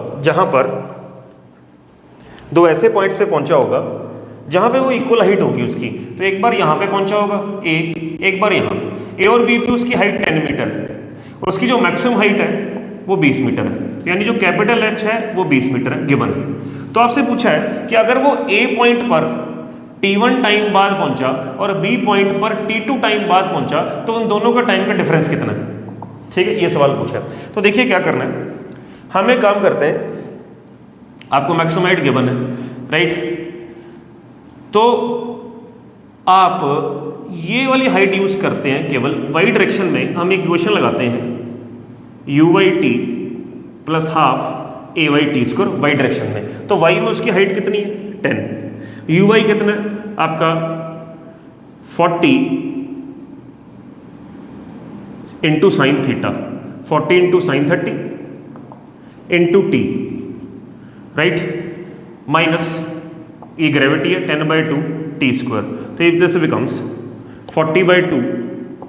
जहां पे वो इक्वल हाइट होगी उसकी, तो एक बार यहाँ पे पहुंचा होगा ए, एक बार यहाँ, ए और बी पे उसकी हाइट 10 मीटर है और उसकी जो मैक्सिमम हाइट है वो 20 मीटर है, तो यानी जो कैपिटल एच है वो 20 मीटर है गिवन है। तो आपसे पूछा है कि अगर वो ए पॉइंट पर t1 टाइम बाद पहुंचा और b पॉइंट पर t2 टाइम बाद पहुंचा, तो उन दोनों का टाइम का डिफरेंस कितना है। ठीक है, ये सवाल पूछा है। तो देखिए क्या करना है, हम एक काम करते हैं, आपको मैक्सिमम हाइट गिवन है, राइट, तो आप ये वाली हाइट यूज करते हैं केवल y डायरेक्शन में। हम एक इक्वेशन लगाते हैं u/t plus half a/t² y direction में। तो y में उसकी हाइट कितनी है 10, uy कितना है आपका 40 into sine theta, 40 into sine 30 into t, right, minus ये ग्रेविटी है 10/2 t², तो if this becomes 40/2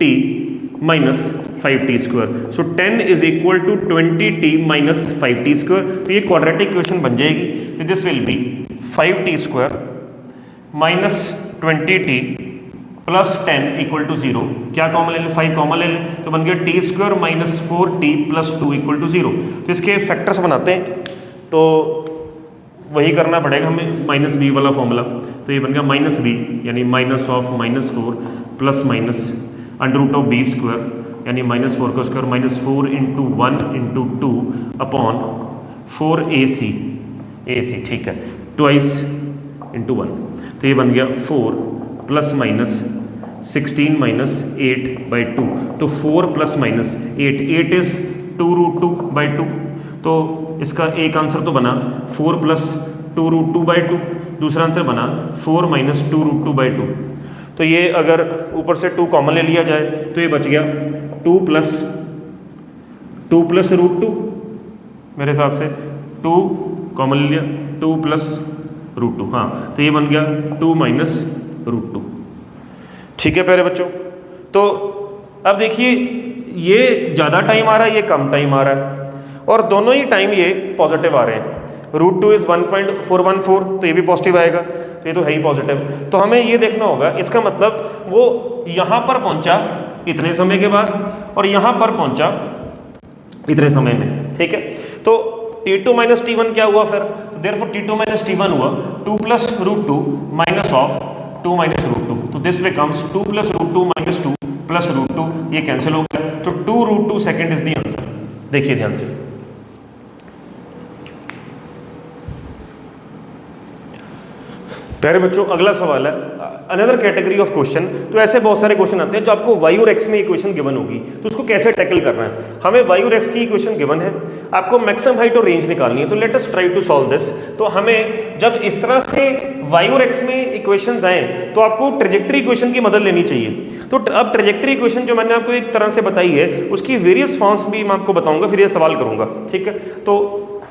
t minus 5t², so 10 is equal to 20t minus 5t²। तो ये क्वाड्रेटिक इक्वेशन बन जाएगी, this will be 5t² minus 20t plus 10 equal to 0। क्या common ले लें, 5 कॉमन ले लें, तो बन गया t² minus 4t plus 2 equal to 0। तो इसके फैक्टर्स बनाते हैं, तो वही करना पड़ेगा हमें माइनस बी वाला फॉर्मूला। तो ये बन गया माइनस बी यानी minus of -4 plus minus √b² यानी -4 का square minus 4 into 1 into 2 upon 4ac, ठीक है, ट्वाइस इंटू 1। तो ये बन गया 4 प्लस माइनस 16 माइनस 8/2, तो 4 प्लस माइनस 8 इज 2√2/2। तो इसका एक आंसर तो बना 4 प्लस 2√2/2, दूसरा आंसर बना 4 माइनस 2√2/2। तो ये अगर ऊपर से 2 कॉमन ले लिया जाए तो ये बच गया 2 प्लस √2, मेरे हिसाब से 2 कॉमन ले लिया, 2 प्लस √2, हाँ, तो ये बन गया 2 माइनस √2। ठीक है प्यारे बच्चों, तो अब देखिए ये ज़्यादा टाइम आ रहा है, ये कम टाइम आ रहा है, और दोनों ही टाइम ये पॉजिटिव आ रहे हैं। √2 इज 1.414, तो ये भी पॉजिटिव आएगा, तो ये तो है ही पॉजिटिव। तो हमें ये देखना होगा, इसका मतलब वो यहाँ पर पहुँचा इतने समय के बाद और यहाँ पर पहुँचा इतने समय में। ठीक है, तो t2 माइनस t1 क्या हुआ फिर, तो देयरफॉर t2 माइनस t1 हुआ 2 प्लस √2 माइनस ऑफ 2 माइनस √2, तो this becomes 2 plus √2 minus 2 plus √2, ये कैंसिल हो गया, तो 2√2 सेकेंड इज द आंसर। देखिए ध्यान से, प्यारे बच्चों अगला सवाल है अनदर कैटेगरी ऑफ क्वेश्चन। तो ऐसे बहुत सारे क्वेश्चन आते हैं जो आपको y और x में इक्वेशन गिवन होगी, तो उसको कैसे टैकल करना है। हमें y और x की इक्वेशन गिवन है, आपको मैक्सिमम हाइट और रेंज निकालनी है, तो let us try to solve this. तो हमें जब इस तरह से y और x में इक्वेशंस आए तो आपको ट्रेजेक्टरी इक्वेशन की मदद लेनी चाहिए। तो अब ट्रेजेक्टरी इक्वेशन जो मैंने आपको एक तरह से बताई है उसकी वेरियस फॉर्म्स भी मैं आपको बताऊंगा, फिर ये सवाल करूंगा। ठीक है, तो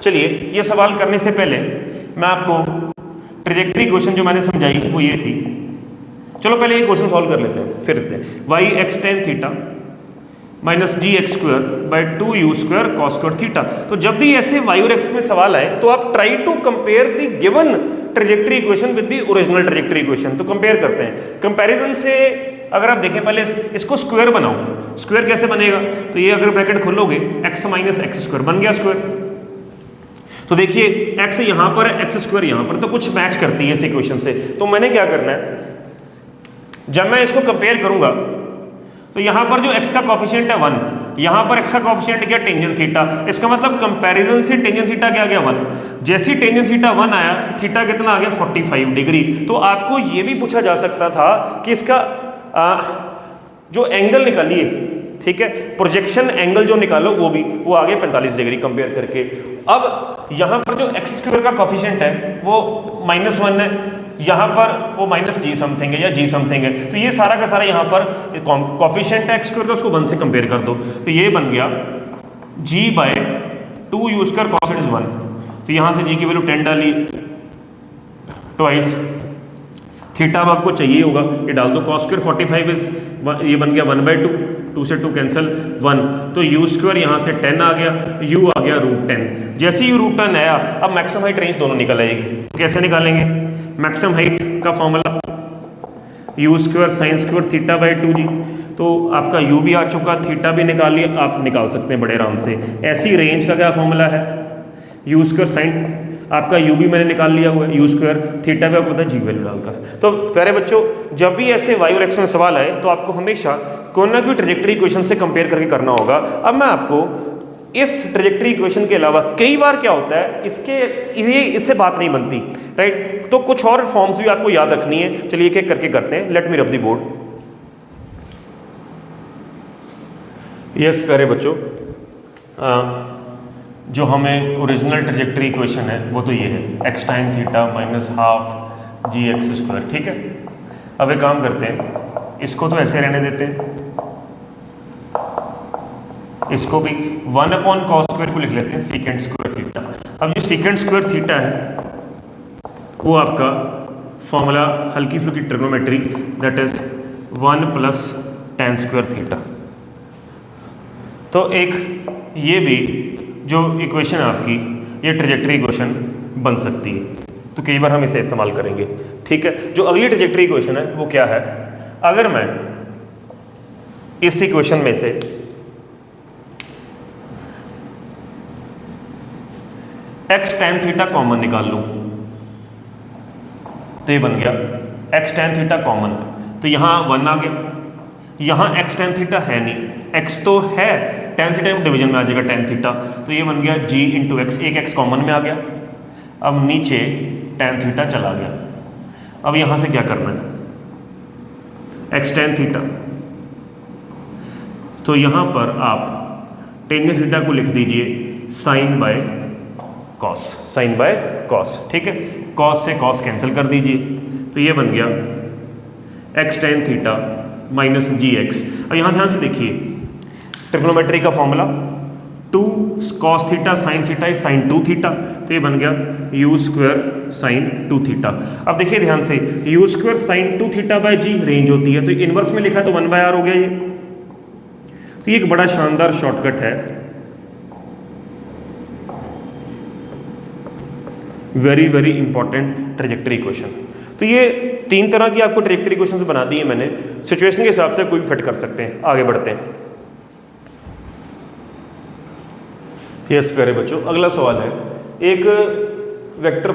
चलिए ये सवाल करने से पहले मैं आपको ट्रेजेक्टरी इक्वेशन जो मैंने समझाई वो ये थी। चलो पहले ये क्वेश्चन सॉल्व कर लेते हैं, फिर y x tan theta minus gx²/2u² cos² theta. तो जब भी ऐसे y और x में सवाल आए तो आप try to compare the given trajectory equation with the original trajectory equation. तो कंपेयर करते हैं, कंपैरिजन से अगर आप देखें पहले इसको स्क्वायर बनाओ, स्क्वायर कैसे बनेगा, तो ये अगर ब्रैकेट खोलोगे x माइनस एक्स स्क्वायर बन गया स्क्वायर। तो देखिए x यहाँ पर है, एक्स स्क्वायर यहाँ पर, तो कुछ मैच करती है इस इक्वेशन से। तो मैंने क्या करना है, जब मैं इसको कंपेयर करूंगा तो यहाँ पर जो x का कॉफिशिएंट है 1, यहाँ पर x का कॉफिशिएंट क्या टेंजेंट थीटा, इसका मतलब कंपैरिजन से टेंजेंट थीटा क्या आ गया 1। जैसे ही टेंजेंट थीटा 1 आया, थीटा कितना आ गया 45 डिग्री। तो आपको ये भी पूछा जा सकता था कि इसका जो एंगल निकालिए, ठीक है, प्रोजेक्शन एंगल जो निकालो वो आ गया 45 डिग्री कंपेयर करके। अब यहाँ पर जो एक्स स्क्वायर का कॉफिशिएंट है वो -1 है, यहाँ पर वो माइनस जी समथिंग है या जी समथिंग है, तो ये सारा का सारा यहाँ पर कॉफिशिएंट है एक्स स्क्वायर का, उसको 1 से कंपेयर कर दो, तो ये बन गया g/2 you square cos it is 1। तो यहाँ से g की वैल्यू 10 डाली, ट्वाइस थीटा अब आपको चाहिए होगा, ये डाल दो, कॉस स्क्वायर 45 इज, ये बन गया 1/2, 2 से 2 कैंसिल 1, तो यू स्क्वायर यहाँ से 10 आ गया, u आ गया √10। जैसे ही √10 आया, अब मैक्सिमम हाइट रेंज दोनों निकल आएगी। तो कैसे निकालेंगे, मैक्सिमम हाइट का formula u square sine square θ/2g, तो आपका u भी आ चुका, थीटा भी निकाल लिया, आप निकाल सकते हैं बड़े आराम से। ऐसी रेंज का क्या फॉर्मूला है, u स्क्वायर साइन, आपका u भी मैंने निकाल लिया हुआ है, u स्क्वायर, थीटा भी आपको पता है जी वैल्यू डालकर। तो प्यारे बच्चों, जब भी ऐसे y और x में सवाल आए तो आपको हमेशा कोई ना कोई ट्रेजेक्टरी इक्वेशन से कंपेयर करके करना होगा। अब मैं आपको इस ट्रेजेक्टरी इक्वेशन के अलावा कई बार क्या होता है, इससे बात नहीं बनती, राइट, तो कुछ और फॉर्म्स भी आपको याद रखनी है। चलिए एक एक करके करते हैं। लेट मी रब द बोर्ड। यस प्यारे बच्चों, जो हमें ओरिजिनल ट्रेजेक्टरी इक्वेशन है वो तो ये है, x tan थीटा -12 gx², ठीक है। अब एक काम करते हैं, इसको तो ऐसे रहने देते हैं, इसको भी 1/cos² को लिख लेते हैं सीकेंट स्क्वायर थीटा। अब जो सीकेंट स्क्वायर थीटा है वो आपका फॉर्मूला हल्की फुल्की trigonometry, that is 1 + tan² theta. तो एक ये भी जो इक्वेशन है आपकी, ये ट्रेजेक्टरी इक्वेशन बन सकती है, तो कई बार हम इसे इस्तेमाल करेंगे, ठीक है। जो अगली ट्रेजेक्टरी इक्वेशन है वो क्या है, अगर मैं इस इक्वेशन में से x tan थीटा कॉमन निकाल लूं, तो ये बन गया x tan थीटा कॉमन, तो यहां 1 आ गया, यहां x tan थीटा है नहीं, x तो है, tan थीटा डिवीजन में आ जाएगा tan थीटा, तो ये बन गया g × x, एक x कॉमन में आ गया। अब नीचे tan थीटा चला गया। अब यहां से क्या करना है, x tan थीटा, तो यहां पर आप टेंजेंट थीटा को लिख दीजिए sin/cos, ठीक है। cos से cos कैंसिल कर दीजिए, तो ये बन गया x tan थीटा -gx। अब यहाँ ध्यान से देखिए, ट्रिग्नोमेट्री का formula 2 cos theta sin theta is sin 2 theta, तो ये बन गया u² sin 2 थीटा। अब देखिए ध्यान से, u² sin 2 θ/g रेंज होती है, तो इनवर्स में लिखा तो 1/r हो गया ये। तो ये एक बड़ा शानदार शॉर्टकट है, very very important trajectory equation. तो ये 3 तरह की आपको ट्रेजेक्टरी इक्वेशंस बना दी है मैंने, सिचुएशन के हिसाब से कोई भी फिट कर सकते हैं। आगे बढ़ते हैं। यस प्यारे बच्चों, अगला सवाल है, एक वेक्टर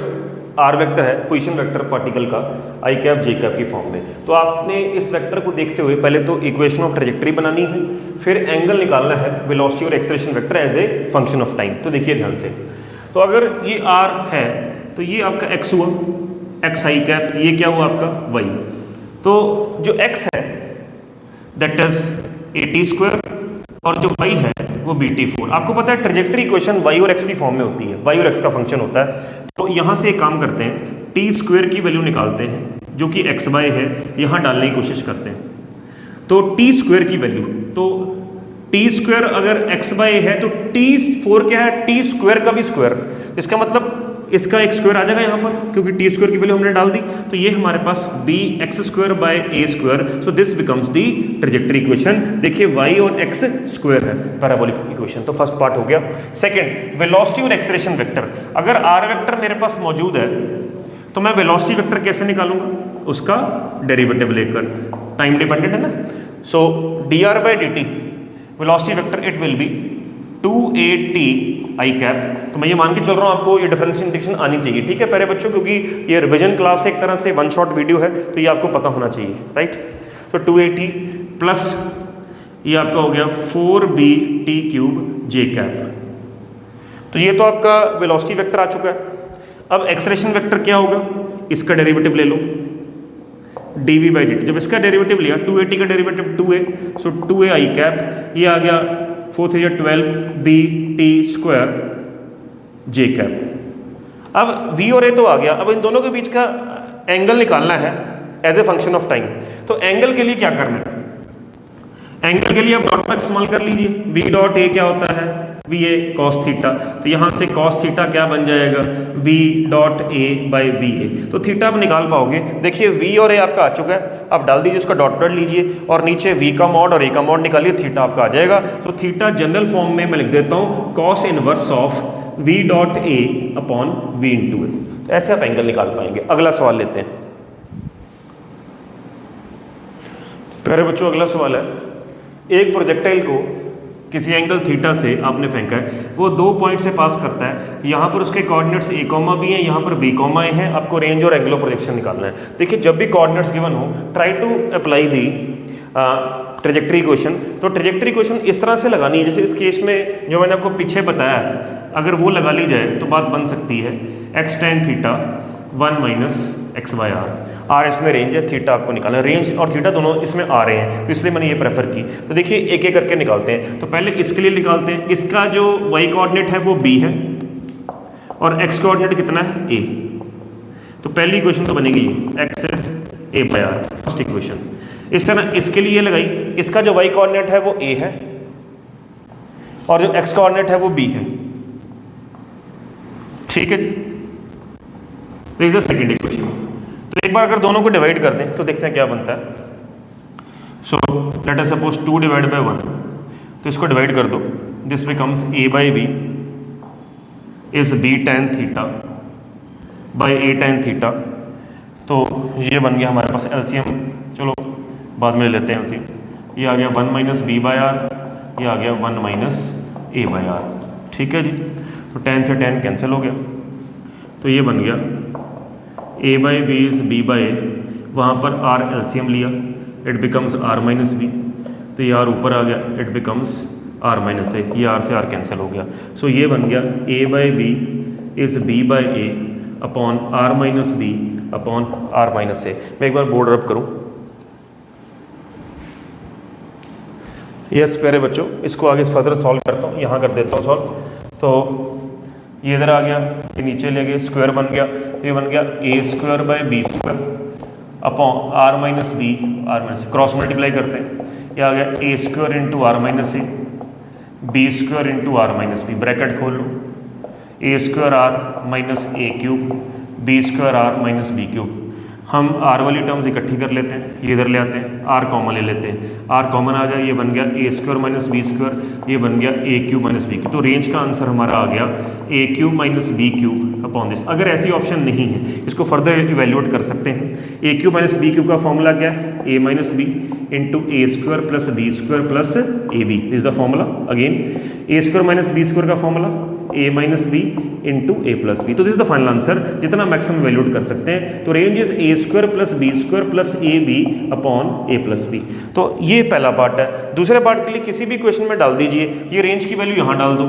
आर वेक्टर है, पोजीशन वेक्टर पार्टिकल का i कैप j कैप की फॉर्म में। तो आपने इस वेक्टर को देखते हुए पहले तो इक्वेशन ऑफ ट्रेजेक्टरी बनानी है, फिर एंगल निकालना है वेलोसिटी और acceleration vector as a function of time. तो देखिए ध्यान से, तो अगर ये r है तो ये आपका x हुआ, x i कैप, ये क्या हुआ आपका y। तो जो x है दैट इज at² और जो y है वो bt4। आपको पता है ट्रेजेक्टरी इक्वेशन y और x की फॉर्म में होती है, y और x का फंक्शन होता है। तो यहाँ से एक काम करते हैं, t² की वैल्यू निकालते हैं जो कि xy है, यहाँ डालने की कोशिश करते हैं। तो t² की वैल्यू, तो t² अगर xy है तो t4 क्या है, t² का भी स्क्वायर, इसका मतलब इसका एक स्क्वायर आ जाएगा यहाँ पर, क्योंकि t² की वैल्यू हमने डाल दी। तो ये हमारे पास bx² a², so this becomes the trajectory equation. देखिए y और x स्क्वायर है, पैराबोलिक इक्वेशन। तो फर्स्ट पार्ट हो गया। सेकंड, वेलोसिटी और एक्सेलरेशन वेक्टर। अगर r वेक्टर मेरे पास मौजूद है तो मैं वेलोसिटी वेक्टर कैसे निकालूंगा, उसका डेरिवेटिव लेकर। टाइम डिपेंडेंट है ना। So d r by d t velocity vector it will be 2at i cap. तो मैं ये मान के चल रहा हूँ आपको ये डिफरेंशियल इंटीग्रेशन आनी चाहिए, ठीक है प्यारे बच्चों, क्योंकि ये रिवीजन क्लास एक तरह से वन शॉट वीडियो है तो ये आपको पता होना चाहिए, राइट। तो 2at प्लस ये आपका हो गया 4bt क्यूब जे कैप। तो ये तो आपका वेलोसिटी वेक्टर आ चुका है। अब एक्सेलरेशन वेक्टर क्या होगा, इसका डेरिवेटिव ले लो dv बाई dt। जब इसका डेरिवेटिव लिया 2at का डेरिवेटिव 2a, सो 2a आई कैप, ये आ गया 4 3 12 bt स्क्वायर जे कैप। अब v और a तो आ गया, अब इन दोनों के बीच का एंगल निकालना है as a function of time. तो एंगल के लिए क्या करना है, एंगल के लिए आप डॉट का इस्तेमाल कर लीजिए। v डॉट a क्या होता है, वी ए कॉस थीटा, तो यहाँ से कॉस थीटा क्या बन जाएगा, v dot A by V A. तो थीटा आप निकाल पाओगे, देखिए v और a आपका आ चुका है, आप डाल दीजिए, उसका डॉट डॉट लीजिए और नीचे v का मॉड और a का मॉड निकालिए, थीटा आपका आ जाएगा। तो थीटा जनरल फॉर्म में मैं लिख देता हूँ cos inverse of v dot a upon v into a. तो ऐसे आप एंगल निकाल पाएंगे। अगला सवाल लेते हैं प्यारे बच्चों। अगला सवाल है, एक प्रोजेक्टाइल को किसी एंगल थीटा से आपने फेंका है, वो 2 पॉइंट से पास करता है, यहाँ पर उसके कोऑर्डिनेट्स a, b हैं, यहाँ पर b, a हैं। आपको रेंज और एंगुलर प्रोजेक्शन निकालना है। देखिए जब भी कोऑर्डिनेट्स गिवन हो, try to apply the trajectory equation. तो ट्रेजेक्ट्री इक्वेशन इस तरह से लगानी है, जैसे इस केस में जो मैंने आपको पीछे बताया है, अगर वो लगा ली जाए तो बात बन सकती है x tan theta 1 minus x by r इसमें रेंज है, थीटा आपको निकालना है। रेंज और थीटा दोनों इसमें आ रहे हैं, तो इसलिए मैंने ये प्रेफर की। तो देखिए एक एक करके निकालते हैं। तो पहले इसके लिए निकालते हैं, इसका जो y कोऑर्डिनेट है वो b है और x कोऑर्डिनेट कितना है a। तो पहली इक्वेशन तो बनेगी x is a by r, first equation. इस तरह इसके लिए लगाई, इसका जो y कोऑर्डिनेट है वो a है और जो x कोऑर्डिनेट है वो b है, ठीक है। This is the second equation. तो एक बार अगर दोनों को डिवाइड कर दें तो देखते हैं क्या बनता है। So let us suppose 2 divide by 1, तो इसको डिवाइड कर दो, this becomes a by b is b tan theta by a tan theta. तो ये बन गया हमारे पास एलसीएम, चलो बाद में ले लेते हैं एलसीएम। ये आ गया 1 माइनस बी बाई आर, ये आ गया 1 माइनस a बाई आर, ठीक है जी। तो tan से tan कैंसिल हो गया, तो ये बन गया a by b is b by a, वहाँ पर r एलसीएम लिया, it becomes r minus b, तो ये r ऊपर आ गया, it becomes r minus a, ये r से r कैंसिल हो गया। सो ये बन गया a by b is b by a upon r minus b upon r minus a. मैं एक बार बोर्ड रब करूँ। यस प्यारे बच्चों, इसको आगे फर्दर सॉल्व करता हूँ, यहाँ कर देता हूँ सॉल्व। तो ये इधर आ गया, ये नीचे ले गए, स्क्वायर बन गया, ये बन गया a square by b square upon r minus b, r minus cross multiply करते हैं, ये आ गया a square into r minus a, b square into r minus b, bracket खोल लो, a square r minus a cube, b square r minus b cube. हम r वाली terms इकट्ठी कर लेते हैं, ये इधर ले आते हैं, r कॉमन ले लेते हैं, r कॉमन आ गया, ये बन गया a square minus b square, ये बन गया a cube minus b cube. तो रेंज का आंसर हमारा आ गया a cube minus b cube upon this. अगर ऐसी ऑप्शन नहीं है, इसको फर्दर इवेल्यूएट कर सकते हैं। a cube minus b cube का फॉर्मूला क्या है, a minus b into a square plus b square plus a b is the formula. Again a square minus b square का formula a minus b into a plus b. तो this is the final answer, जितना maximum valued कर सकते हैं। तो range is a square plus b square plus a b upon a plus b. तो ये पहला पार्ट है। दूसरे पार्ट के लिए किसी भी क्वेश्चन में डाल दीजिए, ये रेंज की वैल्यू यहाँ डाल दो,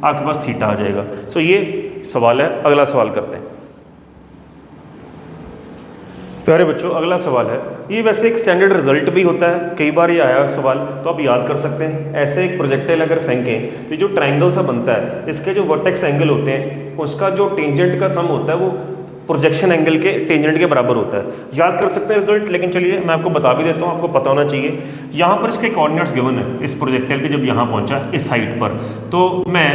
आपके पास थीटा आ जाएगा। सो ये सवाल है। अगला सवाल करते हैं प्यारे बच्चों। अगला सवाल है, ये वैसे एक स्टैंडर्ड रिजल्ट भी होता है, कई बार ये आया सवाल, तो आप याद कर सकते हैं। ऐसे एक प्रोजेक्टाइल अगर फेंकें तो जो ट्रायंगल सा बनता है, इसके जो वर्टेक्स एंगल होते हैं उसका जो टेंजेंट का सम होता है वो प्रोजेक्शन एंगल के टेंजेंट के बराबर होता है। याद कर सकते हैं रिजल्ट, लेकिन चलिए मैं आपको बता भी देता हूँ, आपको पता होना चाहिए। यहाँ पर इसके कोऑर्डिनेट्स गिवन है इस प्रोजेक्टाइल के, जब यहाँ पहुँचा इस हाइट पर, तो मैं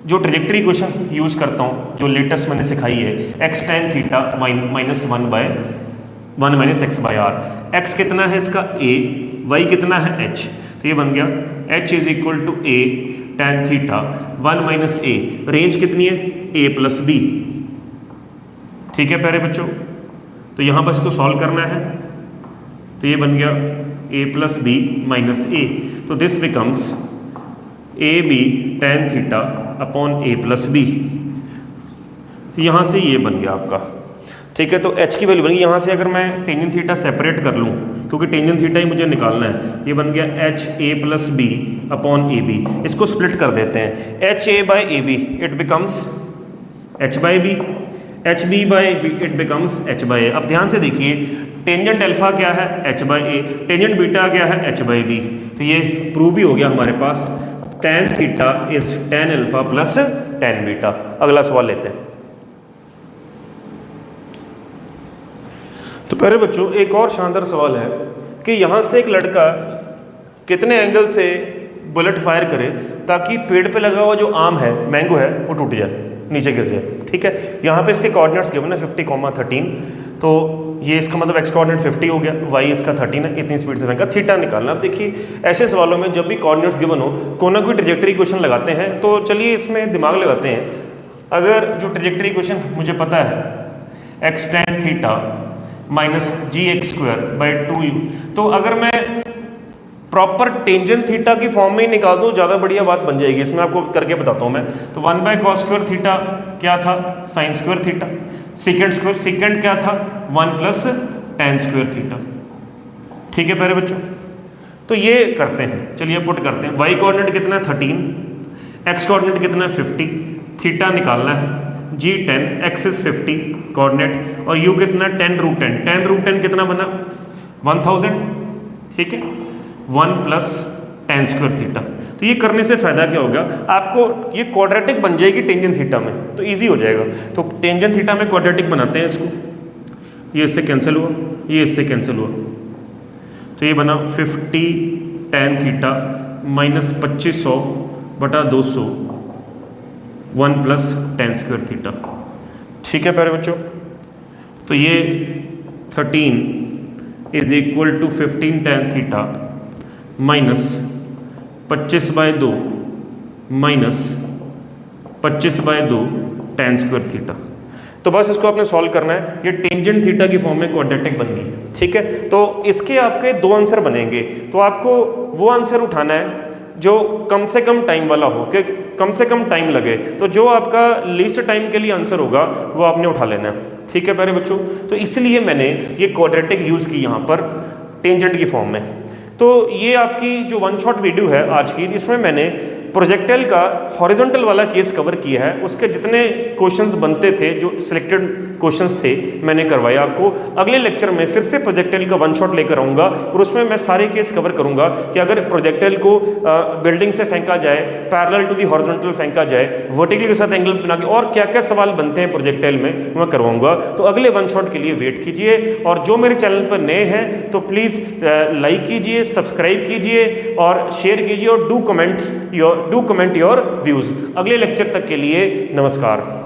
जो ट्रेजेक्ट्री इक्वेशन यूज़ करता हूँ जो लेटेस्ट मैंने सिखाई है, x tan theta minus 1 minus x by r. x कितना है इसका a, y कितना है h, तो ये बन गया h is equal to a tan theta 1 minus a। Range कितनी है, a प्लस बी। ठीक है प्यारे बच्चों, तो यहाँ पर इसको सॉल्व करना है। तो ये बन गया a plus b minus a, तो this becomes a b tan theta upon a plus b. तो यहाँ से ये बन गया आपका, ठीक है। तो h की वैल्यू बन गई, यहाँ से अगर मैं टेंजेंट थीटा सेपरेट कर लूँ क्योंकि टेंजेंट थीटा ही मुझे निकालना है, ये बन गया h a plus b upon a b. इसको स्प्लिट कर देते हैं, h a by a b it becomes h by b, h b by b it becomes h by a. अब ध्यान से देखिए, टेंजेंट अल्फा क्या है h by a, tangent beta क्या है एच बाई बी। तो ये प्रूव भी हो गया हमारे पास, tan theta is tan alpha plus tan beta. अगला सवाल लेते हैं। तो पहले बच्चों एक और शानदार सवाल है कि यहाँ से एक लड़का कितने एंगल से बुलेट फायर करे ताकि पेड़ पे लगा हुआ जो आम है, मैंगो है, वो टूट जाए, नीचे गिर जाए, ठीक है। यहाँ पे इसके कोऑर्डिनेट्स गिवन है 50,13, तो ये इसका मतलब एक्स कोऑर्डिनेट 50 हो गया, वाई इसका 13 है, इतनी स्पीड से फेंका, थीटा निकालना। अब देखिए ऐसे सवालों में जब भी कोऑर्डिनेट्स गिवन हो, कोई ना कोई ट्रेजेक्टरी क्वेश्चन लगाते हैं, तो चलिए इसमें दिमाग लगाते हैं। अगर जो ट्रेजेक्टरी क्वेश्चन मुझे पता है x tan theta minus g x square by 2u, तो अगर मैं प्रॉपर टेंजेंट थीटा की फॉर्म में ही निकाल दूँ, ज़्यादा बढ़िया बात बन जाएगी। इसमें आपको करके बताता हूँ मैं। तो 1 बाय कॉस स्क्वायर थीटा क्या था, sign square theta, second square second क्या था 1 प्लस टेन स्क्वायर थीटा, ठीक है प्यारे बच्चों। तो ये करते हैं, चलिए पुट करते हैं। वाई कोऑर्डिनेट कितना है 13, एक्स कोऑर्डिनेट कितना है 50, थीटा निकालना है, जी 10, एक्स इज 50 कोऑर्डिनेट, और यू कितना 10 रूट 10, 10 रूट 10 कितना बना 1000, ठीक है, 1 प्लस टेन स्क्वायर थीटा। तो ये करने से फायदा क्या होगा आपको, ये क्वाड्रेटिक बन जाएगी टेंजेंट थीटा में, तो इजी हो जाएगा। तो टेंजेंट थीटा में क्वाड्रेटिक बनाते हैं इसको, ये इससे कैंसिल हुआ, ये इससे कैंसिल हुआ, तो ये बना 50 टेन थीटा माइनस 2500 बटा 200 1 प्लस टेन स्क्वायर थीटा, ठीक है प्यारे बच्चों। तो ये 13 is equal to 15 tan theta minus 25/2 minus 25/2 tan square theta. तो बस इसको आपने सॉल्व करना है, ये टेंजेंट थीटा की फॉर्म में क्वाड्रेटिक बन गई, ठीक है। तो इसके आपके दो आंसर बनेंगे, तो आपको वो आंसर उठाना है जो कम से कम टाइम वाला हो, कि कम से कम टाइम लगे। तो जो आपका लीस्ट टाइम के लिए आंसर होगा वो आपने उठा लेना है, ठीक है प्यारे बच्चों। तो इसलिए मैंने ये क्वाड्रेटिक यूज़ की यहाँ पर टेंजेंट की फॉर्म में। तो ये आपकी जो वन शॉट वीडियो है आज की, इसमें मैंने प्रोजेक्टाइल का हॉरिजॉन्टल वाला केस कवर किया है। उसके जितने क्वेश्चंस बनते थे, जो सिलेक्टेड क्वेश्चंस थे, मैंने करवाया आपको। अगले लेक्चर में फिर से प्रोजेक्टाइल का वन शॉट लेकर आऊँगा और उसमें मैं सारे केस कवर करूँगा कि अगर प्रोजेक्टाइल को बिल्डिंग से फेंका जाए, पैरेलल टू दी हॉरिजॉन्टल फेंका जाए, वर्टिकल के साथ एंगल बना के, और क्या क्या सवाल बनते हैं प्रोजेक्टाइल में, मैं करवाऊँगा। तो अगले वन शॉट के लिए वेट कीजिए, और जो मेरे चैनल पर नए हैं तो प्लीज़ लाइक कीजिए, सब्सक्राइब कीजिए और शेयर कीजिए, और डू कमेंट योर व्यूज़। अगले लेक्चर तक के लिए नमस्कार।